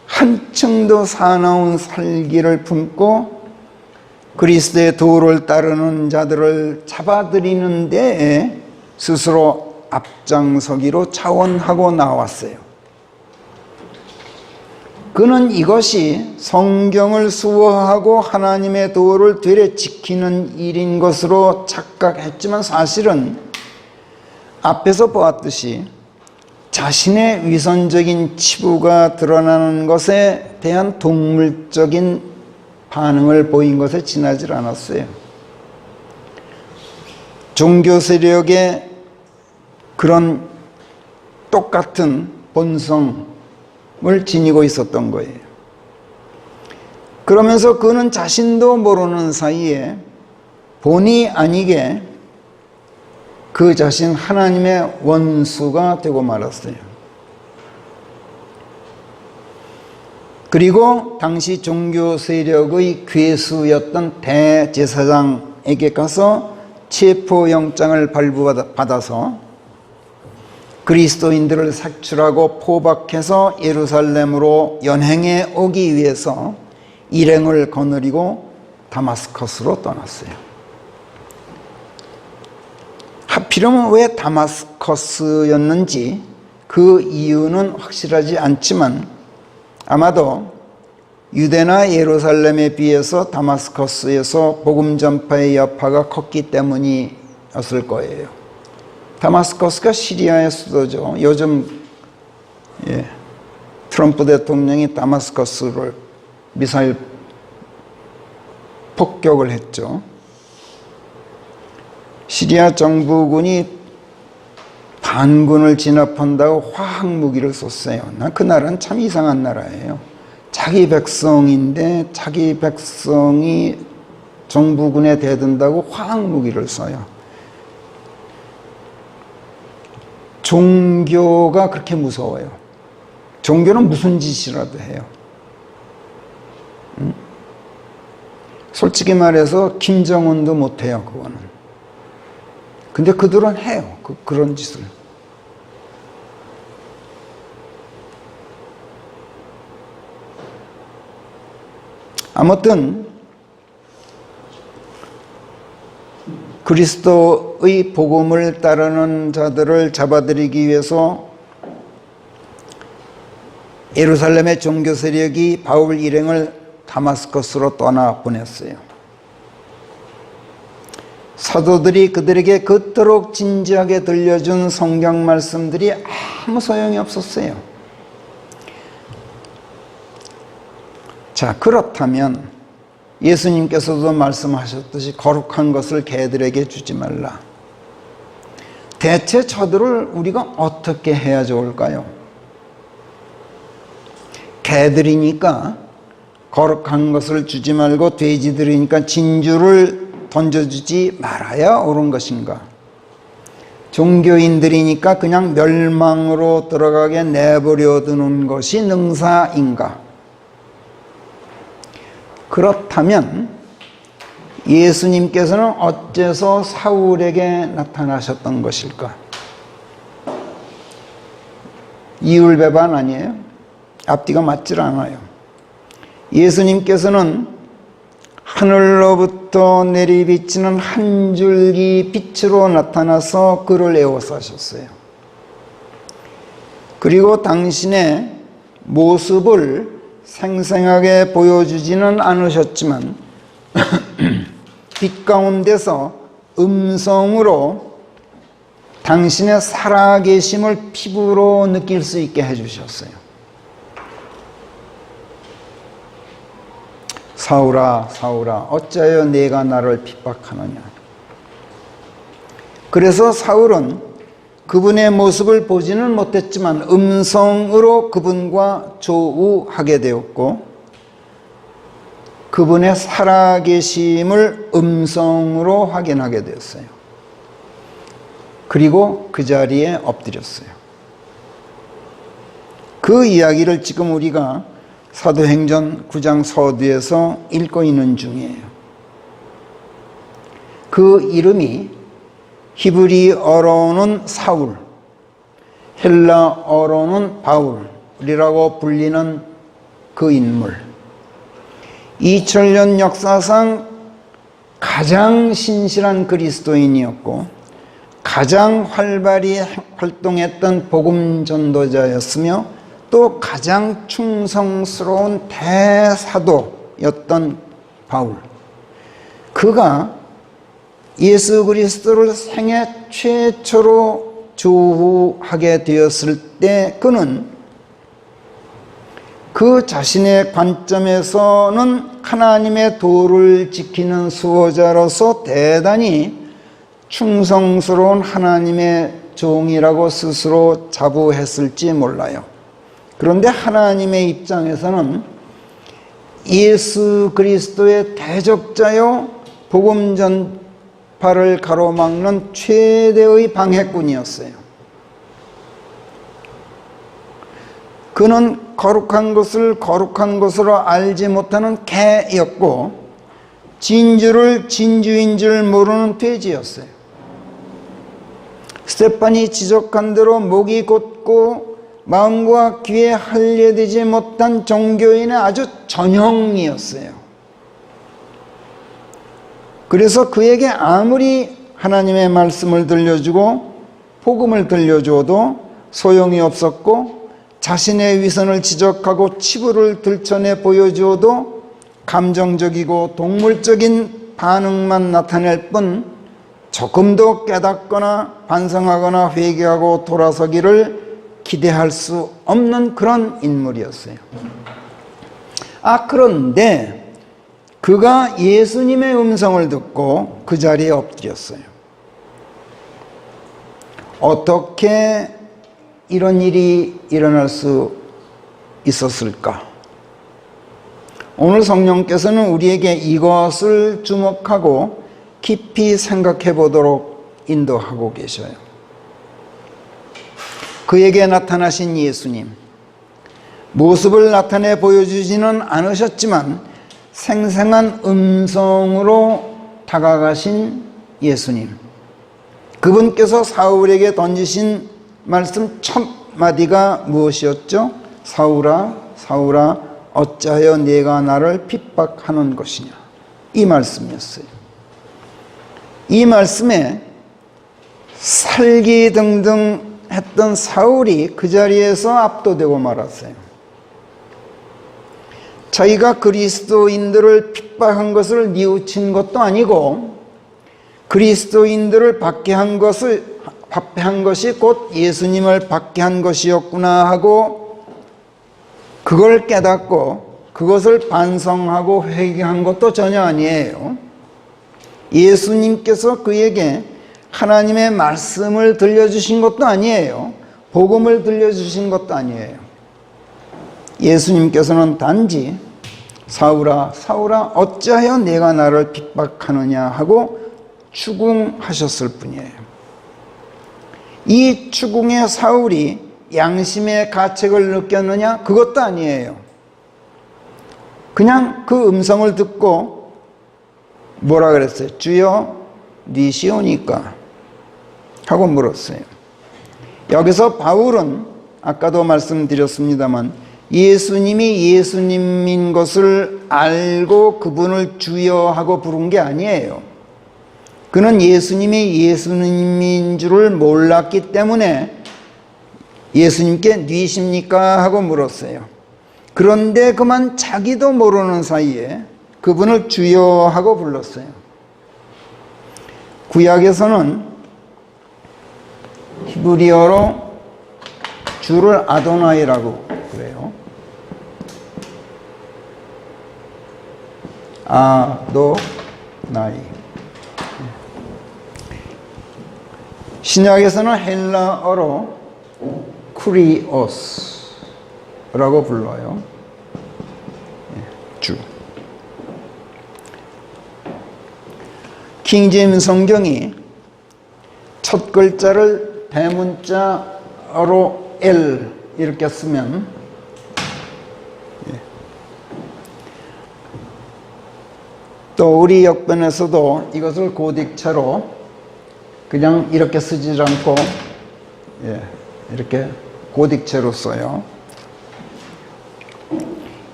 Speaker 1: 한층 더 사나운 살기를 품고 그리스도의 도를 따르는 자들을 잡아들이는 데에 스스로 앞장서기로 차원하고 나왔어요. 그는 이것이 성경을 수호하고 하나님의 도를 되레 지키는 일인 것으로 착각했지만 사실은 앞에서 보았듯이 자신의 위선적인 치부가 드러나는 것에 대한 동물적인 반응을 보인 것에 지나질 않았어요. 종교 세력의 그런 똑같은 본성을 지니고 있었던 거예요. 그러면서 그는 자신도 모르는 사이에 본의 아니게 그 자신 하나님의 원수가 되고 말았어요. 그리고 당시 종교 세력의 괴수였던 대제사장에게 가서 체포영장을 발부받아서 그리스도인들을 색출하고 포박해서 예루살렘으로 연행해 오기 위해서 일행을 거느리고 다마스커스로 떠났어요. 하필이면 왜 다마스커스였는지 그 이유는 확실하지 않지만 아마도 유대나 예루살렘에 비해서 다마스커스에서 복음 전파의 여파가 컸기 때문이었을 거예요. 다마스커스가 시리아의 수도죠. 요즘 트럼프 대통령이 다마스커스를 미사일 폭격을 했죠. 시리아 정부군이 반군을 진압한다고 화학 무기를 썼어요. 그 나라는 참 이상한 나라예요. 자기 백성인데 자기 백성이 정부군에 대든다고 화학 무기를 써요. 종교가 그렇게 무서워요. 종교는 무슨 짓이라도 해요. 솔직히 말해서 김정은도 못해요, 그거는. 근데 그들은 해요, 그런 짓을. 아무튼 그리스도의 복음을 따르는 자들을 잡아들이기 위해서 예루살렘의 종교 세력이 바울 일행을 다마스커스로 떠나 보냈어요. 사도들이 그들에게 그토록 진지하게 들려준 성경 말씀들이 아무 소용이 없었어요. 자, 그렇다면 예수님께서도 말씀하셨듯이 거룩한 것을 개들에게 주지 말라. 대체 저들을 우리가 어떻게 해야 좋을까요? 개들이니까 거룩한 것을 주지 말고 돼지들이니까 진주를 던져주지 말아야 옳은 것인가? 종교인들이니까 그냥 멸망으로 들어가게 내버려 두는 것이 능사인가? 그렇다면 예수님께서는 어째서 사울에게 나타나셨던 것일까? 이율배반 아니에요? 앞뒤가 맞질 않아요. 예수님께서는 하늘로부터 내리비치는 한 줄기 빛으로 나타나서 그를 에워싸셨어요. 그리고 당신의 모습을 생생하게 보여주지는 않으셨지만 빛 가운데서 음성으로 당신의 살아계심을 피부로 느낄 수 있게 해주셨어요. 사울아, 사울아, 어찌하여 네가 나를 핍박하느냐. 그래서 사울은 그분의 모습을 보지는 못했지만 음성으로 그분과 조우하게 되었고 그분의 살아계심을 음성으로 확인하게 되었어요. 그리고 그 자리에 엎드렸어요. 그 이야기를 지금 우리가 사도행전 9장 서두에서 읽고 있는 중이에요. 그 이름이 히브리어로는 사울, 헬라어로는 바울이라고 불리는 그 인물. 2000년 역사상 가장 신실한 그리스도인이었고 가장 활발히 활동했던 복음 전도자였으며 또 가장 충성스러운 대사도였던 바울. 그가 예수 그리스도를 생애 최초로 조우하게 되었을 때 그는 그 자신의 관점에서는 하나님의 도를 지키는 수호자로서 대단히 충성스러운 하나님의 종이라고 스스로 자부했을지 몰라요. 그런데 하나님의 입장에서는 예수 그리스도의 대적자요 복음 전파를 가로막는 최대의 방해꾼이었어요. 그는 거룩한 것을 거룩한 것으로 알지 못하는 개였고 진주를 진주인 줄 모르는 돼지였어요. 스테판이 지적한 대로 목이 곧고 마음과 귀에 할례되지 못한 종교인의 아주 전형이었어요. 그래서 그에게 아무리 하나님의 말씀을 들려주고 복음을 들려줘도 소용이 없었고 자신의 위선을 지적하고 치부를 들춰내 보여주어도 감정적이고 동물적인 반응만 나타낼 뿐 조금도 깨닫거나 반성하거나 회개하고 돌아서기를 기대할 수 없는 그런 인물이었어요. 그런데 그가 예수님의 음성을 듣고 그 자리에 엎드렸어요. 어떻게 이런 일이 일어날 수 있었을까? 오늘 성령께서는 우리에게 이것을 주목하고 깊이 생각해 보도록 인도하고 계셔요. 그에게 나타나신 예수님, 모습을 나타내 보여주지는 않으셨지만 생생한 음성으로 다가가신 예수님, 그분께서 사울에게 던지신 말씀 첫 마디가 무엇이었죠? 사울아, 사울아, 어찌하여 네가 나를 핍박하는 것이냐? 이 말씀이었어요. 이 말씀에 살기등등 했던 사울이 그 자리에서 압도되고 말았어요. 자기가 그리스도인들을 핍박한 것을 뉘우친 것도 아니고 그리스도인들을 박해한 것이 곧 예수님을 박해한 것이었구나 하고 그걸 깨닫고 그것을 반성하고 회개한 것도 전혀 아니에요. 예수님께서 그에게 하나님의 말씀을 들려주신 것도 아니에요. 복음을 들려주신 것도 아니에요. 예수님께서는 단지 사울아, 사울아, 어찌하여 내가 나를 핍박하느냐 하고 추궁하셨을 뿐이에요. 이 추궁의 사울이 양심의 가책을 느꼈느냐? 그것도 아니에요. 그냥 그 음성을 듣고 뭐라 그랬어요? 주여, 니시오니까 하고 물었어요. 여기서 바울은 아까도 말씀드렸습니다만 예수님이 예수님인 것을 알고 그분을 주여 하고 부른 게 아니에요. 그는 예수님이 예수님인 줄을 몰랐기 때문에 예수님께 니십니까? 하고 물었어요. 그런데 그만 자기도 모르는 사이에 그분을 주여 하고 불렀어요. 구약에서는 히브리어로 주를 아도나이라고 그래요. 아도나이. 신약에서는 헬라어로 쿠리오스라고 불러요. 주. 킹제임스 성경이 첫 글자를 대문자로 L 이렇게 쓰면 또 우리 역변에서도 이것을 고딕체로 그냥 이렇게 쓰지 않고 이렇게 고딕체로 써요.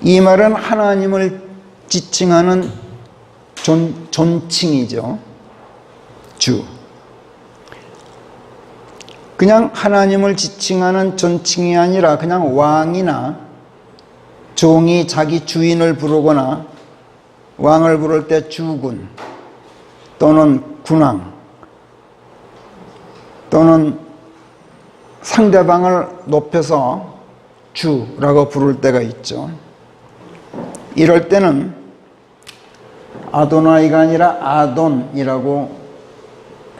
Speaker 1: 이 말은 하나님을 지칭하는 존칭이죠. 주. 그냥 하나님을 지칭하는 존칭이 아니라 그냥 왕이나 종이 자기 주인을 부르거나 왕을 부를 때 주군 또는 군왕 또는 상대방을 높여서 주라고 부를 때가 있죠. 이럴 때는 아도나이가 아니라 아돈이라고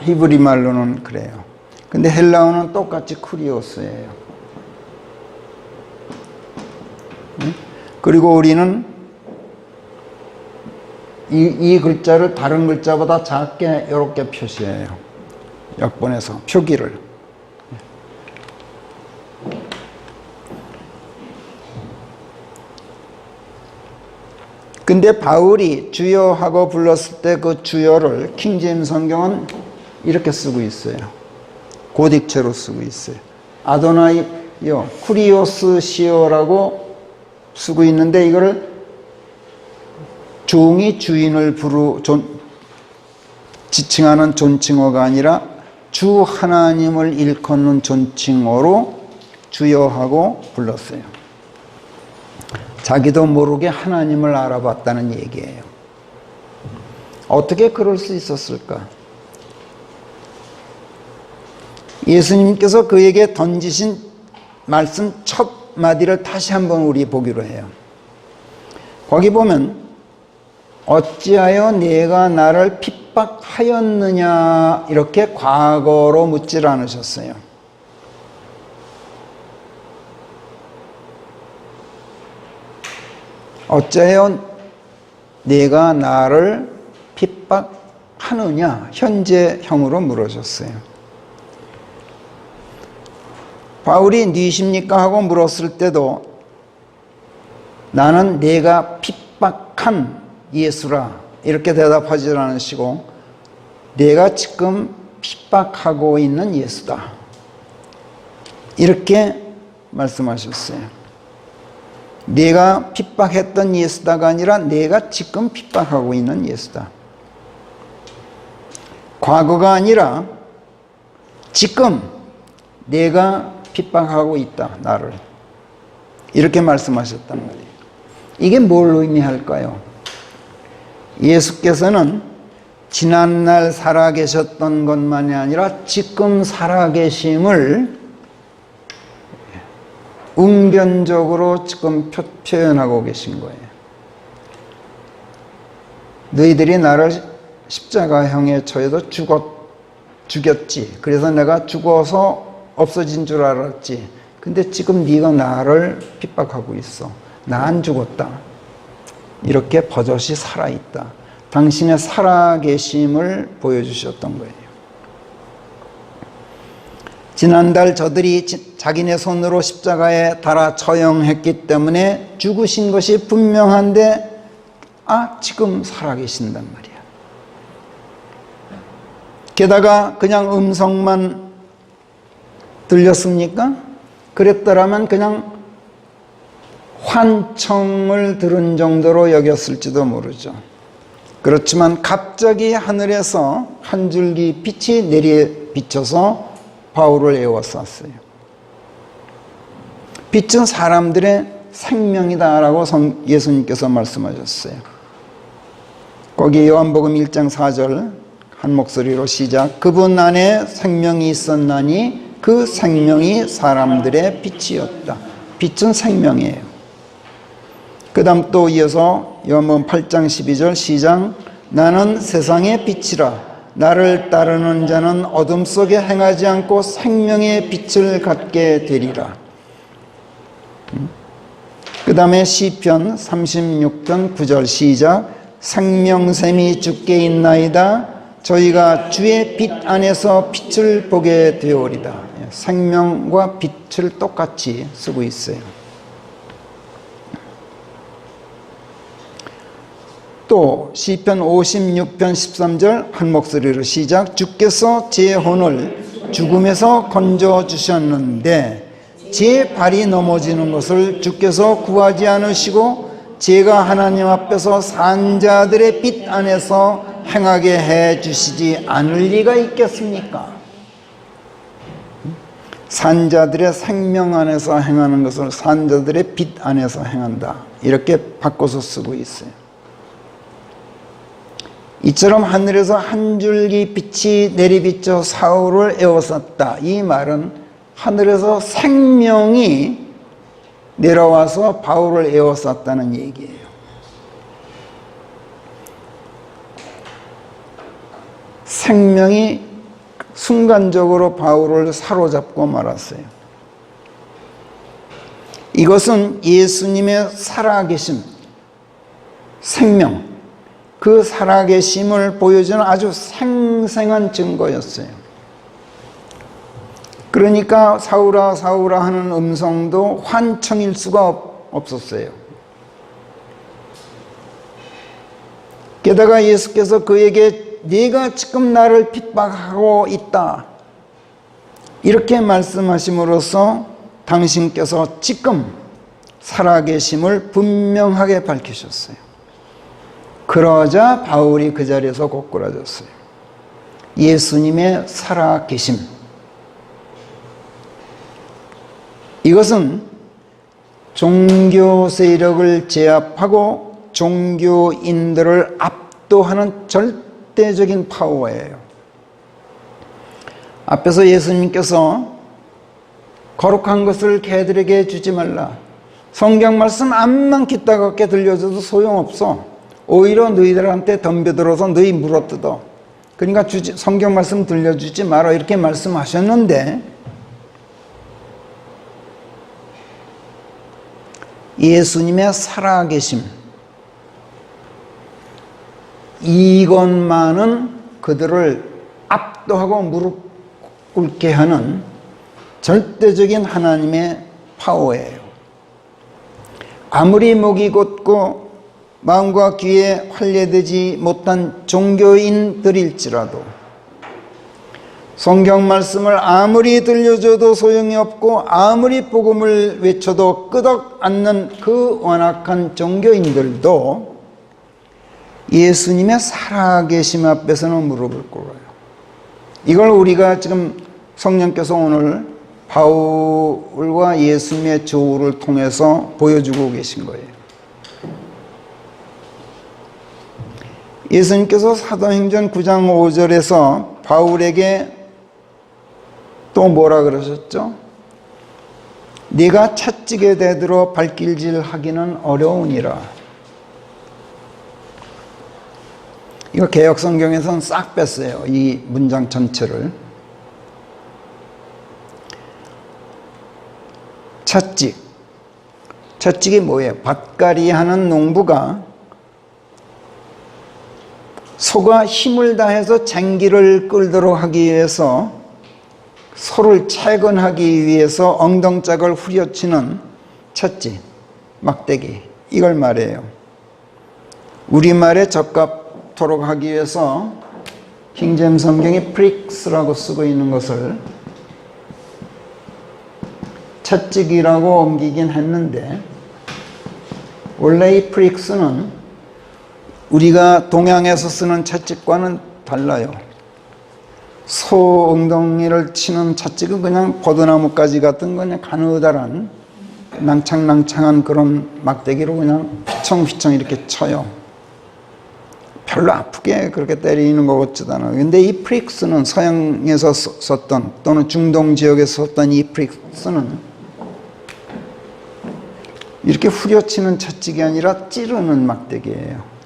Speaker 1: 히브리 말로는 그래요. 근데 헬라어는 똑같이 쿠리오스예요. 그리고 우리는 이 글자를 다른 글자보다 작게 이렇게 표시해요. 역본에서 표기를. 근데 바울이 주여 하고 불렀을 때 그 주여를 킹제임스 성경은 이렇게 쓰고 있어요. 고딕체로 쓰고 있어요. 아도나이요, 쿠리오스 시오라고 쓰고 있는데 이거를 종이 주인을 지칭하는 존칭어가 아니라 주 하나님을 일컫는 존칭어로 주여하고 불렀어요. 자기도 모르게 하나님을 알아봤다는 얘기예요. 어떻게 그럴 수 있었을까? 예수님께서 그에게 던지신 말씀 첫 마디를 다시 한번 우리 보기로 해요. 거기 보면 어찌하여 네가 나를 핍박하였느냐 이렇게 과거로 묻질 않으셨어요. 어째요 네가 나를 핍박하느냐 현재형으로 물으셨어요. 바울이 니십니까 하고 물었을 때도 나는 네가 핍박한 예수라 이렇게 대답하지 않으시고 네가 지금 핍박하고 있는 예수다 이렇게 말씀하셨어요. 네가 핍박했던 예수다가 아니라 네가 지금 핍박하고 있는 예수다. 과거가 아니라 지금 네가 핍박하고 있다 나를 이렇게 말씀하셨단 말이에요. 이게 뭘 의미할까요? 예수께서는 지난날 살아계셨던 것만이 아니라 지금 살아계심을 웅변적으로 지금 표현하고 계신 거예요. 너희들이 나를 십자가형에 처해서 죽였지. 그래서 내가 죽어서 없어진 줄 알았지. 근데 지금 네가 나를 핍박하고 있어. 나 안 죽었다. 이렇게 버젓이 살아있다. 당신의 살아계심을 보여주셨던 거예요. 지난달 저들이 자기네 손으로 십자가에 달아 처형했기 때문에 죽으신 것이 분명한데 지금 살아계신단 말이야. 게다가 그냥 음성만 들렸습니까? 그랬더라면 그냥 환청을 들은 정도로 여겼을지도 모르죠. 그렇지만 갑자기 하늘에서 한 줄기 빛이 내리 비쳐서 바울을 에워쌌어요. 빛은 사람들의 생명이다라고 예수님께서 말씀하셨어요. 거기 요한복음 1장 4절 한 목소리로 시작. 그분 안에 생명이 있었나니 그 생명이 사람들의 빛이었다. 빛은 생명이에요. 그 다음 또 이어서 요한복음 8장 12절 시작. 나는 세상의 빛이라 나를 따르는 자는 어둠 속에 행하지 않고 생명의 빛을 갖게 되리라. 그 다음에 시편 36편 9절 시작. 생명샘이 주께 있나이다. 저희가 주의 빛 안에서 빛을 보게 되오리다. 생명과 빛을 똑같이 쓰고 있어요. 또 시편 56편 13절 한 목소리로 시작. 주께서 제 혼을 죽음에서 건져주셨는데 제 발이 넘어지는 것을 주께서 구하지 않으시고 제가 하나님 앞에서 산자들의 빛 안에서 행하게 해주시지 않을 리가 있겠습니까? 산자들의 생명 안에서 행하는 것을 산자들의 빛 안에서 행한다. 이렇게 바꿔서 쓰고 있어요. 이처럼 하늘에서 한 줄기 빛이 내리비쳐 사울을 에워쌌다. 이 말은 하늘에서 생명이 내려와서 바울을 에워쌌다는 얘기예요. 생명이 순간적으로 바울을 사로잡고 말았어요. 이것은 예수님의 살아계심, 생명, 그 살아계심을 보여주는 아주 생생한 증거였어요. 그러니까 사울아 사울아 하는 음성도 환청일 수가 없었어요. 게다가 예수께서 그에게 네가 지금 나를 핍박하고 있다 이렇게 말씀하심으로써 당신께서 지금 살아계심을 분명하게 밝히셨어요. 그러자 바울이 그 자리에서 고꾸라졌어요. 예수님의 살아계심, 이것은 종교 세력을 제압하고 종교인들을 압도하는 절대적인 파워예요. 앞에서 예수님께서 거룩한 것을 개들에게 주지 말라. 성경 말씀 암만 기따갑게 들려줘도 소용없어. 오히려 너희들한테 덤벼들어서 너희 물어뜯어. 그러니까 성경 말씀 들려주지 마라 이렇게 말씀하셨는데 예수님의 살아계심 이것만은 그들을 압도하고 무릎 꿇게 하는 절대적인 하나님의 파워예요. 아무리 목이 곧고 마음과 귀에 활례되지 못한 종교인들일지라도 성경 말씀을 아무리 들려줘도 소용이 없고 아무리 복음을 외쳐도 끄덕 않는 그 완악한 종교인들도 예수님의 살아계심 앞에서는 무릎을 꿇어요. 이걸 우리가 지금 성령께서 오늘 바울과 예수님의 조우를 통해서 보여주고 계신 거예요. 예수님께서 사도행전 9장 5절에서 바울에게 또 뭐라 그러셨죠? 네가 채찍에 대들어 발길질 하기는 어려우니라. 이거 개역 성경에서는 싹 뺐어요. 이 문장 전체를. 채찍. 채찍이 뭐예요? 밭갈이 하는 농부가 소가 힘을 다해서 쟁기를 끌도록 하기 위해서 소를 채건하기 위해서 엉덩짝을 후려치는 채찍, 막대기 이걸 말해요. 우리말에 적합토록 하기 위해서 킹제임 성경이 프릭스라고 쓰고 있는 것을 채찍이라고 옮기긴 했는데 원래 이 프릭스는 우리가 동양에서 쓰는 채찍과는 달라요. 소 엉덩이를 치는 채찍은 그냥 버드나무가지 같은 그냥 가느다란 낭창낭창한 그런 막대기로 그냥 휘청휘청 이렇게 쳐요. 별로 아프게 그렇게 때리는 것 같지도 않아요. 근데 이 프릭스는 서양에서 썼던 또는 중동 지역에서 썼던 이 프릭스는 이렇게 후려치는 채찍이 아니라 찌르는 막대기예요.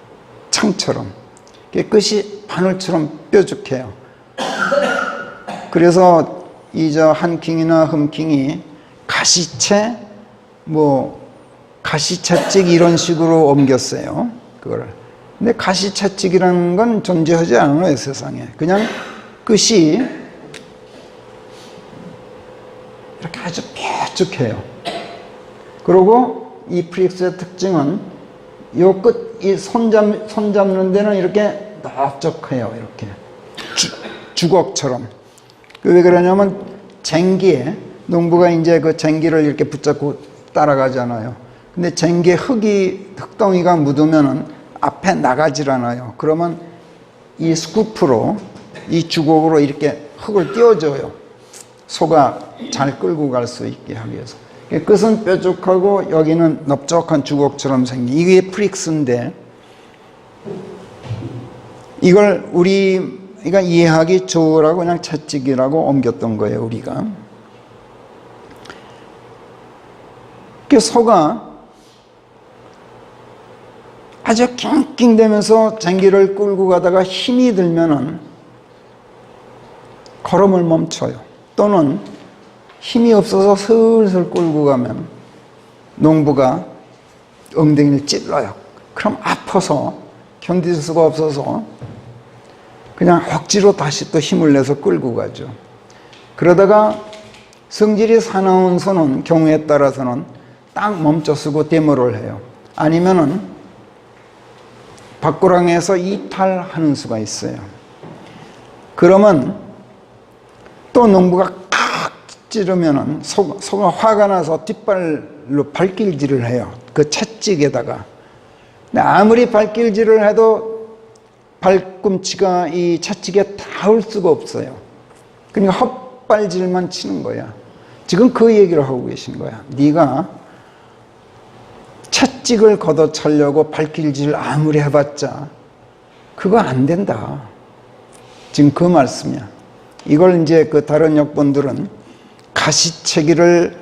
Speaker 1: 창처럼 끝이 바늘처럼 뾰족해요. 그래서 이 한킹이나 흠킹이 가시채 가시채찍 이런 식으로 옮겼어요. 그거를. 근데 가시채찍이라는 건 존재하지 않아요, 세상에. 그냥 끝이 이렇게 아주 뾰족해요. 그리고 이 프릭스의 특징은 요 끝, 이 손 잡는 데는 이렇게 넓적해요. 이렇게. 주걱처럼. 왜 그러냐면, 쟁기에, 농부가 이제 그 쟁기를 이렇게 붙잡고 따라가잖아요. 근데 쟁기에 흙덩이가 묻으면은 앞에 나가질 않아요. 그러면 이 스쿠프로, 이 주걱으로 이렇게 흙을 띄워줘요. 소가 잘 끌고 갈 수 있게 하기 위해서. 끝은 뾰족하고 여기는 넓적한 주걱처럼 생긴 이게 프릭스인데 이걸 우리가 이해하기 좋으라고 그냥 채찍이라고 옮겼던 거예요. 우리가. 그 소가 아주 낑낑대면서 쟁기를 끌고 가다가 힘이 들면은 걸음을 멈춰요. 또는 힘이 없어서 슬슬 끌고 가면 농부가 엉덩이를 찔러요. 그럼 아파서 견딜 수가 없어서 그냥 억지로 다시 또 힘을 내서 끌고 가죠. 그러다가 성질이 사나운 소는 경우에 따라서는 딱 멈춰서고 데모를 해요. 아니면은 밖구랑에서 이탈하는 수가 있어요. 그러면 또 농부가 찌르면은 소가 화가 나서 뒷발로 발길질을 해요. 그 채찍에다가. 근데 아무리 발길질을 해도 발꿈치가 이 채찍에 닿을 수가 없어요. 그러니까 헛발질만 치는 거야. 지금 그 얘기를 하고 계신 거야. 네가 채찍을 걷어차려고 발길질 아무리 해봤자 그거 안 된다. 지금 그 말씀이야. 이걸 이제 그 다른 역본들은 가시채기를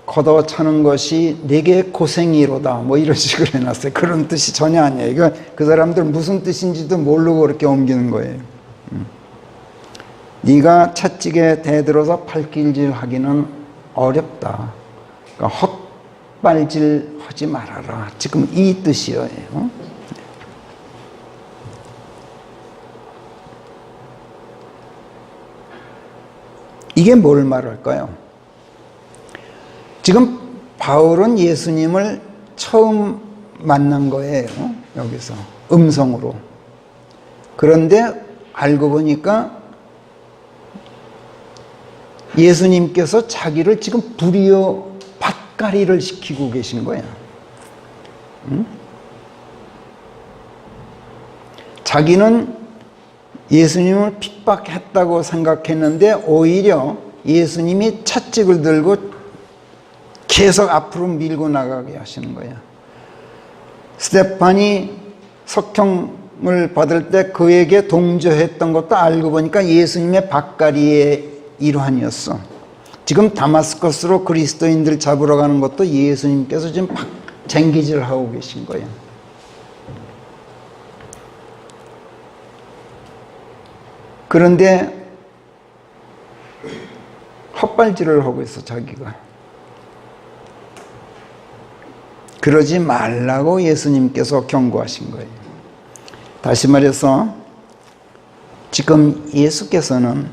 Speaker 1: 걷어차는 것이 내게 고생이로다 뭐 이런 식으로 해놨어요. 그런 뜻이 전혀 아니에요. 이거 그 사람들 무슨 뜻인지도 모르고 그렇게 옮기는 거예요. 네가 채찍에 대들어서 발길질하기는 어렵다. 그러니까 헛발질하지 말아라. 지금 이 뜻이에요. 이게 뭘 말할까요? 지금 바울은 예수님을 처음 만난 거예요. 여기서 음성으로. 그런데 알고 보니까 예수님께서 자기를 지금 불이어 밭가리를 시키고 계신 거야. 응? 자기는 예수님을 핍박했다고 생각했는데 오히려 예수님이 채찍을 들고 계속 앞으로 밀고 나가게 하시는 거야. 스데판이 석형을 받을 때 그에게 동조했던 것도 알고 보니까 예수님의 밭가리의 일환이었어. 지금 다마스커스로 그리스도인들 잡으러 가는 것도 예수님께서 지금 쟁기질하고 계신 거예요. 그런데 헛발질을 하고 있어, 자기가. 그러지 말라고 예수님께서 경고하신 거예요. 다시 말해서 지금 예수께서는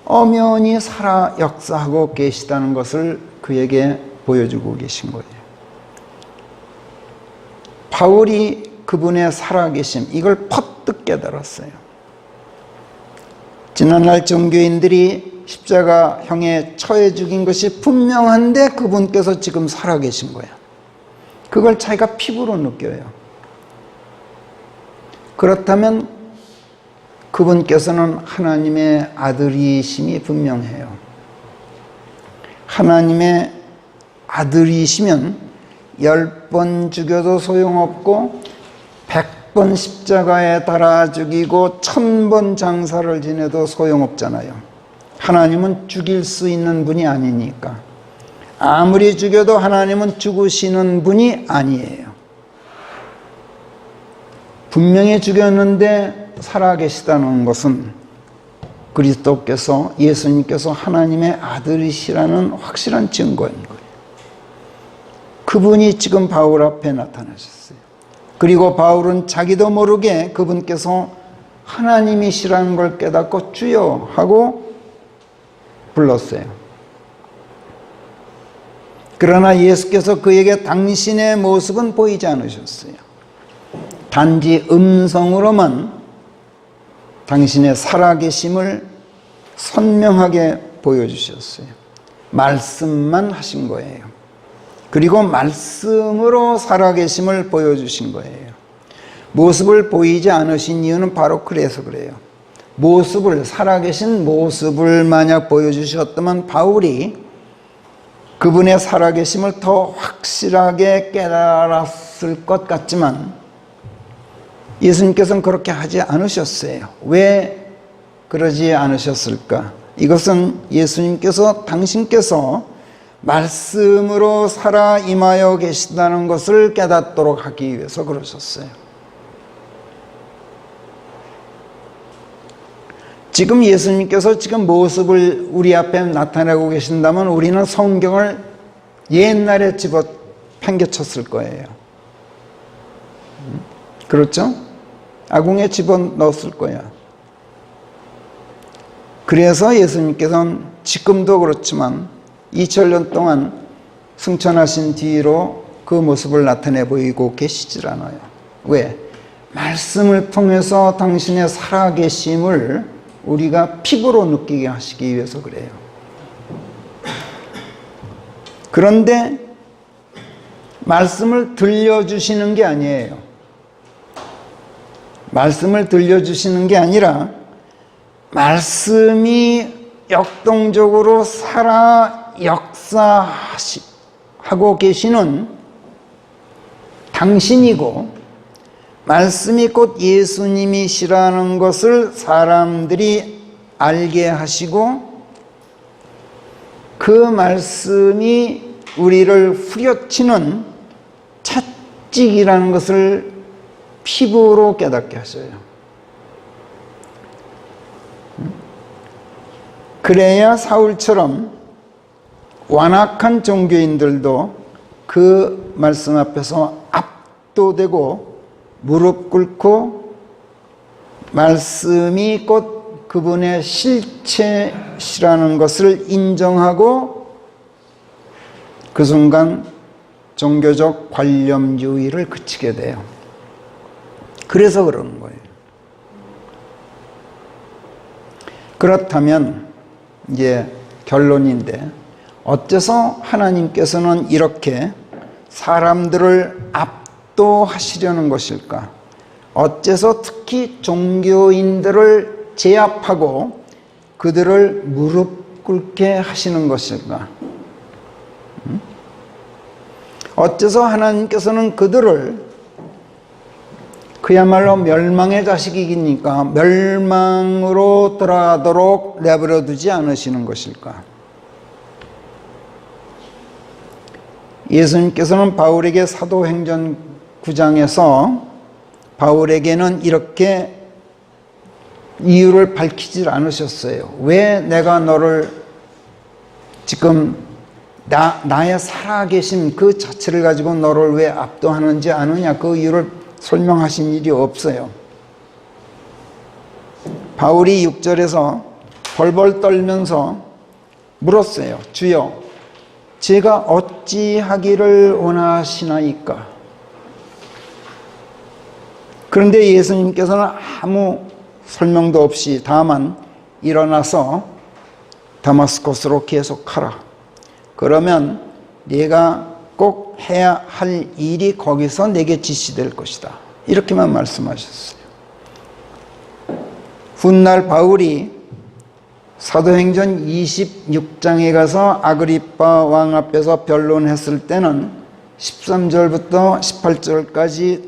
Speaker 1: 엄연히 살아 역사하고 계시다는 것을 그에게 보여주고 계신 거예요. 바울이 그분의 살아계심, 이걸 퍼뜩 깨달았어요. 지난날 종교인들이 십자가형에 처해 죽인 것이 분명한데 그분께서 지금 살아계신 거야. 그걸 자기가 피부로 느껴요. 그렇다면 그분께서는 하나님의 아들이심이 분명해요. 하나님의 아들이시면 10번 죽여도 소용없고 100번 십자가에 달아 죽이고 1000번 장사를 지내도 소용없잖아요. 하나님은 죽일 수 있는 분이 아니니까. 아무리 죽여도 하나님은 죽으시는 분이 아니에요. 분명히 죽였는데 살아계시다는 것은 그리스도께서, 예수님께서 하나님의 아들이시라는 확실한 증거인 거예요. 그분이 지금 바울 앞에 나타나셨어요. 그리고 바울은 자기도 모르게 그분께서 하나님이시라는 걸 깨닫고 주여 하고 불렀어요. 그러나 예수께서 그에게 당신의 모습은 보이지 않으셨어요. 단지 음성으로만 당신의 살아계심을 선명하게 보여주셨어요. 말씀만 하신 거예요. 그리고 말씀으로 살아계심을 보여주신 거예요. 모습을 보이지 않으신 이유는 바로 그래서 그래요. 모습을, 살아계신 모습을 만약 보여주셨다면 바울이 그분의 살아계심을 더 확실하게 깨달았을 것 같지만 예수님께서는 그렇게 하지 않으셨어요. 왜 그러지 않으셨을까? 이것은 예수님께서, 당신께서 말씀으로 살아 임하여 계시다는 것을 깨닫도록 하기 위해서 그러셨어요. 지금 예수님께서 지금 모습을 우리 앞에 나타내고 계신다면 우리는 성경을 옛날에 집어 팽개쳤을 거예요. 그렇죠? 아궁에 집어넣었을 거야. 그래서 예수님께서는 지금도 그렇지만 2000년 동안 승천하신 뒤로 그 모습을 나타내 보이고 계시질 않아요. 왜? 말씀을 통해서 당신의 살아계심을 우리가 피부로 느끼게 하시기 위해서 그래요. 그런데 말씀을 들려주시는 게 아니에요. 말씀을 들려주시는 게 아니라 말씀이 역동적으로 살아 역사하고 계시는 당신이고 말씀이 곧 예수님이시라는 것을 사람들이 알게 하시고 그 말씀이 우리를 후려치는 채찍이라는 것을 피부로 깨닫게 하셔요. 그래야 사울처럼 완악한 종교인들도 그 말씀 앞에서 압도되고 무릎 꿇고 말씀이 곧 그분의 실체시라는 것을 인정하고 그 순간 종교적 관념 유의를 그치게 돼요. 그래서 그러는 거예요. 그렇다면 이제 결론인데, 어째서 하나님께서는 이렇게 사람들을 압도하시려는 것일까? 어째서 특히 종교인들을 제압하고 그들을 무릎 꿇게 하시는 것일까? 어째서 하나님께서는 그들을 그야말로 멸망의 자식이니까 멸망으로 들어가도록 내버려 두지 않으시는 것일까? 예수님께서는 바울에게 사도행전 9장에서 바울에게는 이렇게 이유를 밝히질 않으셨어요. 왜 내가 너를 지금 나의 살아계심 그 자체를 가지고 너를 왜 압도하는지 아느냐, 그 이유를 설명하신 일이 없어요. 바울이 6절에서 벌벌 떨면서 물었어요. 주여, 제가 어찌하기를 원하시나이까? 그런데 예수님께서는 아무 설명도 없이 다만 일어나서 다마스코스로 계속 가라. 그러면 네가 꼭 해야 할 일이 거기서 내게 지시될 것이다. 이렇게만 말씀하셨어요. 훗날 바울이 사도행전 26장에 가서 아그리빠 왕 앞에서 변론했을 때는 13절부터 18절까지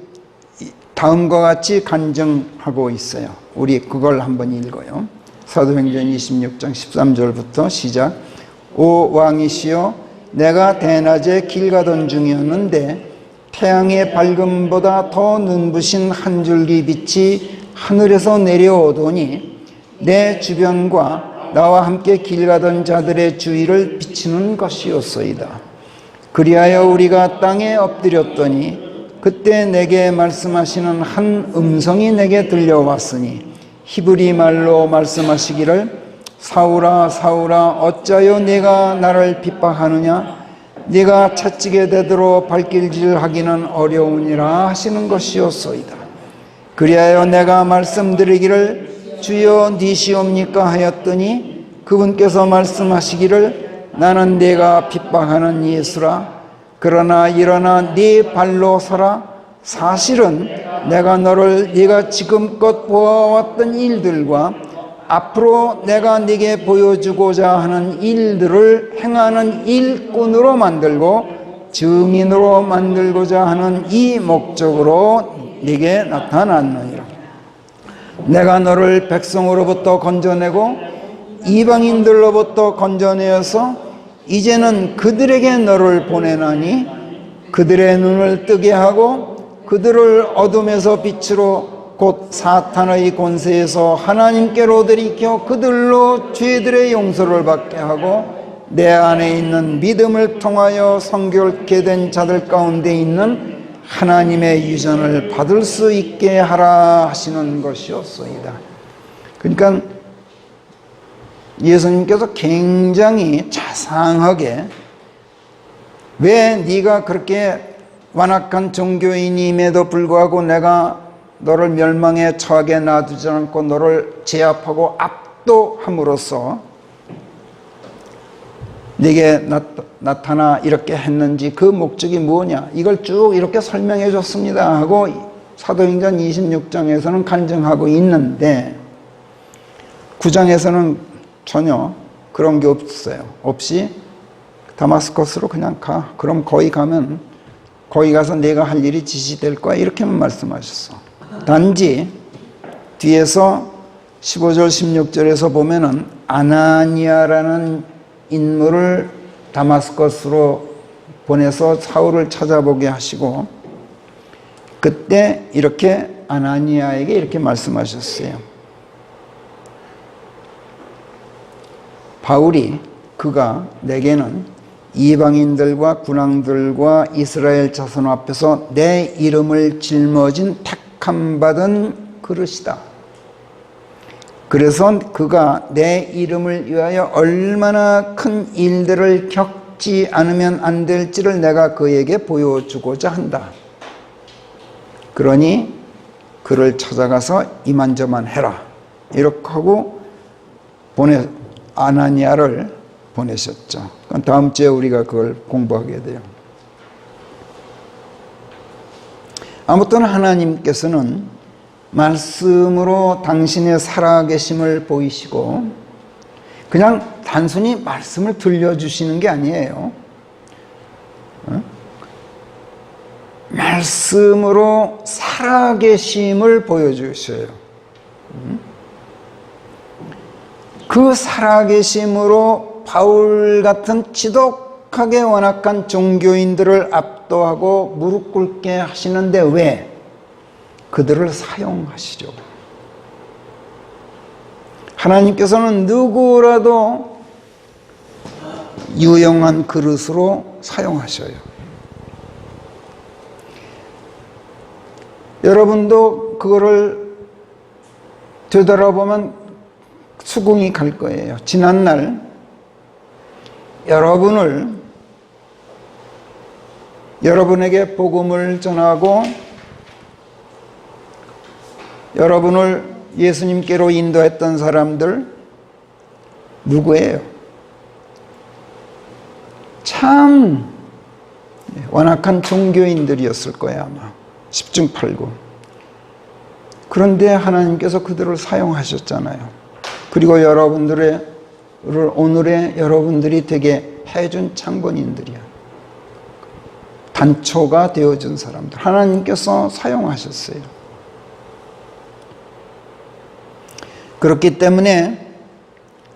Speaker 1: 다음과 같이 간증하고 있어요. 우리 그걸 한번 읽어요. 사도행전 26장 13절부터 시작. 오 왕이시여, 내가 대낮에 길 가던 중이었는데 태양의 밝음보다 더 눈부신 한 줄기 빛이 하늘에서 내려오더니 내 주변과 나와 함께 길 가던 자들의 주위를 비치는 것이었소이다. 그리하여 우리가 땅에 엎드렸더니 그때 내게 말씀하시는 한 음성이 내게 들려왔으니 히브리 말로 말씀하시기를 사울아 사울아 어찌하여 네가 나를 핍박하느냐? 네가 채찍에 대들어 발길질하기는 어려우니라 하시는 것이었소이다. 그리하여 내가 말씀드리기를 주여 니시옵니까 하였더니 그분께서 말씀하시기를 나는 네가 핍박하는 예수라. 그러나 일어나 네 발로 서라. 사실은 내가 너를 네가 지금껏 보아왔던 일들과 앞으로 내가 네게 보여주고자 하는 일들을 행하는 일꾼으로 만들고 증인으로 만들고자 하는 이 목적으로 네게 나타났느니라. 내가 너를 백성으로부터 건져내고 이방인들로부터 건져내어서 이제는 그들에게 너를 보내나니 그들의 눈을 뜨게 하고 그들을 어둠에서 빛으로 곧 사탄의 권세에서 하나님께로 들이켜 그들로 죄들의 용서를 받게 하고 내 안에 있는 믿음을 통하여 성결케 된 자들 가운데 있는 하나님의 유전을 받을 수 있게 하라 하시는 것이었소이다. 그러니까 예수님께서 굉장히 자상하게 왜 네가 그렇게 완악한 종교인임에도 불구하고 내가 너를 멸망에 처하게 놔두지 않고 너를 제압하고 압도함으로써 네게 나타나 이렇게 했는지 그 목적이 뭐냐, 이걸 쭉 이렇게 설명해 줬습니다 하고 사도행전 26장에서는 간증하고 있는데 9장에서는 전혀 그런 게 없어요. 없이 다마스커스로 그냥 가. 그럼 거기 가면 거기 가서 내가 할 일이 지시될 거야. 이렇게만 말씀하셨어. 단지 뒤에서 15절 16절에서 보면은 아나니아라는 인물을 다마스커스로 보내서 사울을 찾아보게 하시고 그때 이렇게 아나니아에게 이렇게 말씀하셨어요. 바울이 그가 내게는 이방인들과 군왕들과 이스라엘 자손 앞에서 내 이름을 짊어진 택함 받은 그릇이다. 그래서 그가 내 이름을 위하여 얼마나 큰 일들을 겪지 않으면 안 될지를 내가 그에게 보여주고자 한다. 그러니 그를 찾아가서 이만저만 해라. 이렇게 하고 아나니아를 보내셨죠. 다음 주에 우리가 그걸 공부하게 돼요. 아무튼 하나님께서는 말씀으로 당신의 살아계심을 보이시고 그냥 단순히 말씀을 들려주시는 게 아니에요. 말씀으로 살아계심을 보여주셔요. 그 살아계심으로 바울 같은 지독하게 완악한 종교인들을 압도하고 무릎 꿇게 하시는데 왜? 그들을 사용하시죠. 하나님께서는 누구라도 유용한 그릇으로 사용하셔요. 여러분도 그거를 되돌아보면 수긍이 갈 거예요. 지난날 여러분에게 복음을 전하고 여러분을 예수님께로 인도했던 사람들 누구예요? 참 완악한 종교인들이었을 거예요, 아마. 10중 8구. 그런데 하나님께서 그들을 사용하셨잖아요. 그리고 오늘의 여러분들이 되게 해준 창본인들이야. 단초가 되어준 사람들. 하나님께서 사용하셨어요. 그렇기 때문에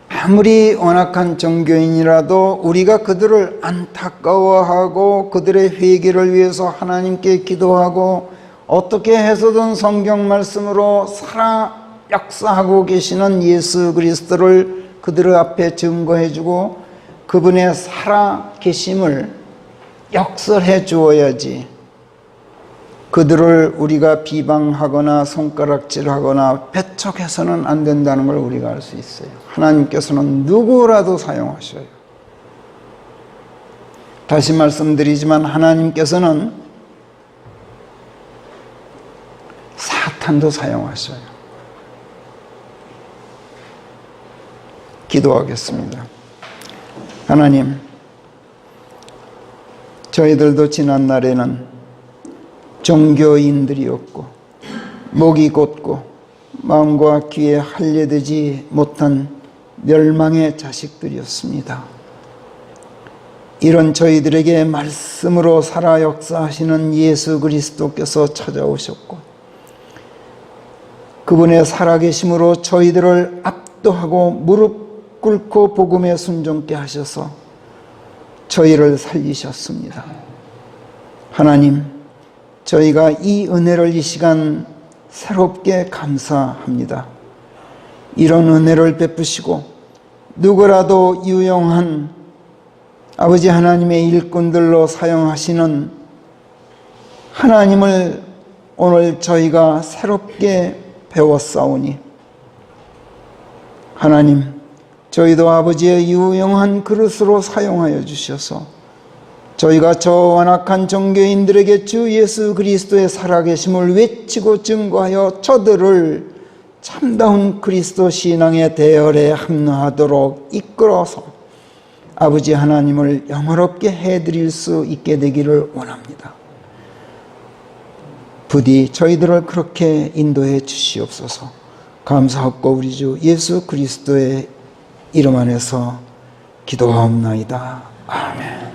Speaker 1: 아무리 완악한 종교인이라도 우리가 그들을 안타까워하고 그들의 회개를 위해서 하나님께 기도하고 어떻게 해서든 성경 말씀으로 역사하고 계시는 예수 그리스도를 그들 앞에 증거해주고 그분의 살아계심을 역설해 주어야지. 그들을 우리가 비방하거나 손가락질하거나 배척해서는 안 된다는 걸 우리가 알 수 있어요. 하나님께서는 누구라도 사용하셔요. 다시 말씀드리지만 하나님께서는 사탄도 사용하셔요. 기도하겠습니다. 하나님, 저희들도 지난 날에는 종교인들이었고 목이 곧고 마음과 귀에 할례되지 못한 멸망의 자식들이었습니다. 이런 저희들에게 말씀으로 살아 역사하시는 예수 그리스도께서 찾아오셨고 그분의 살아계심으로 저희들을 압도하고 무릎 꿇고 복음에 순종케 하셔서 저희를 살리셨습니다. 하나님, 저희가 이 은혜를 이 시간 새롭게 감사합니다. 이런 은혜를 베푸시고 누구라도 유용한 아버지 하나님의 일꾼들로 사용하시는 하나님을 오늘 저희가 새롭게 배웠사오니 하나님, 저희도 아버지의 유용한 그릇으로 사용하여 주셔서 저희가 저 완악한 종교인들에게 주 예수 그리스도의 살아계심을 외치고 증거하여 저들을 참다운 그리스도 신앙의 대열에 합류하도록 이끌어서 아버지 하나님을 영화롭게 해드릴 수 있게 되기를 원합니다. 부디 저희들을 그렇게 인도해 주시옵소서. 감사하고 우리 주 예수 그리스도의 이름 안에서 기도하옵나이다. 아멘.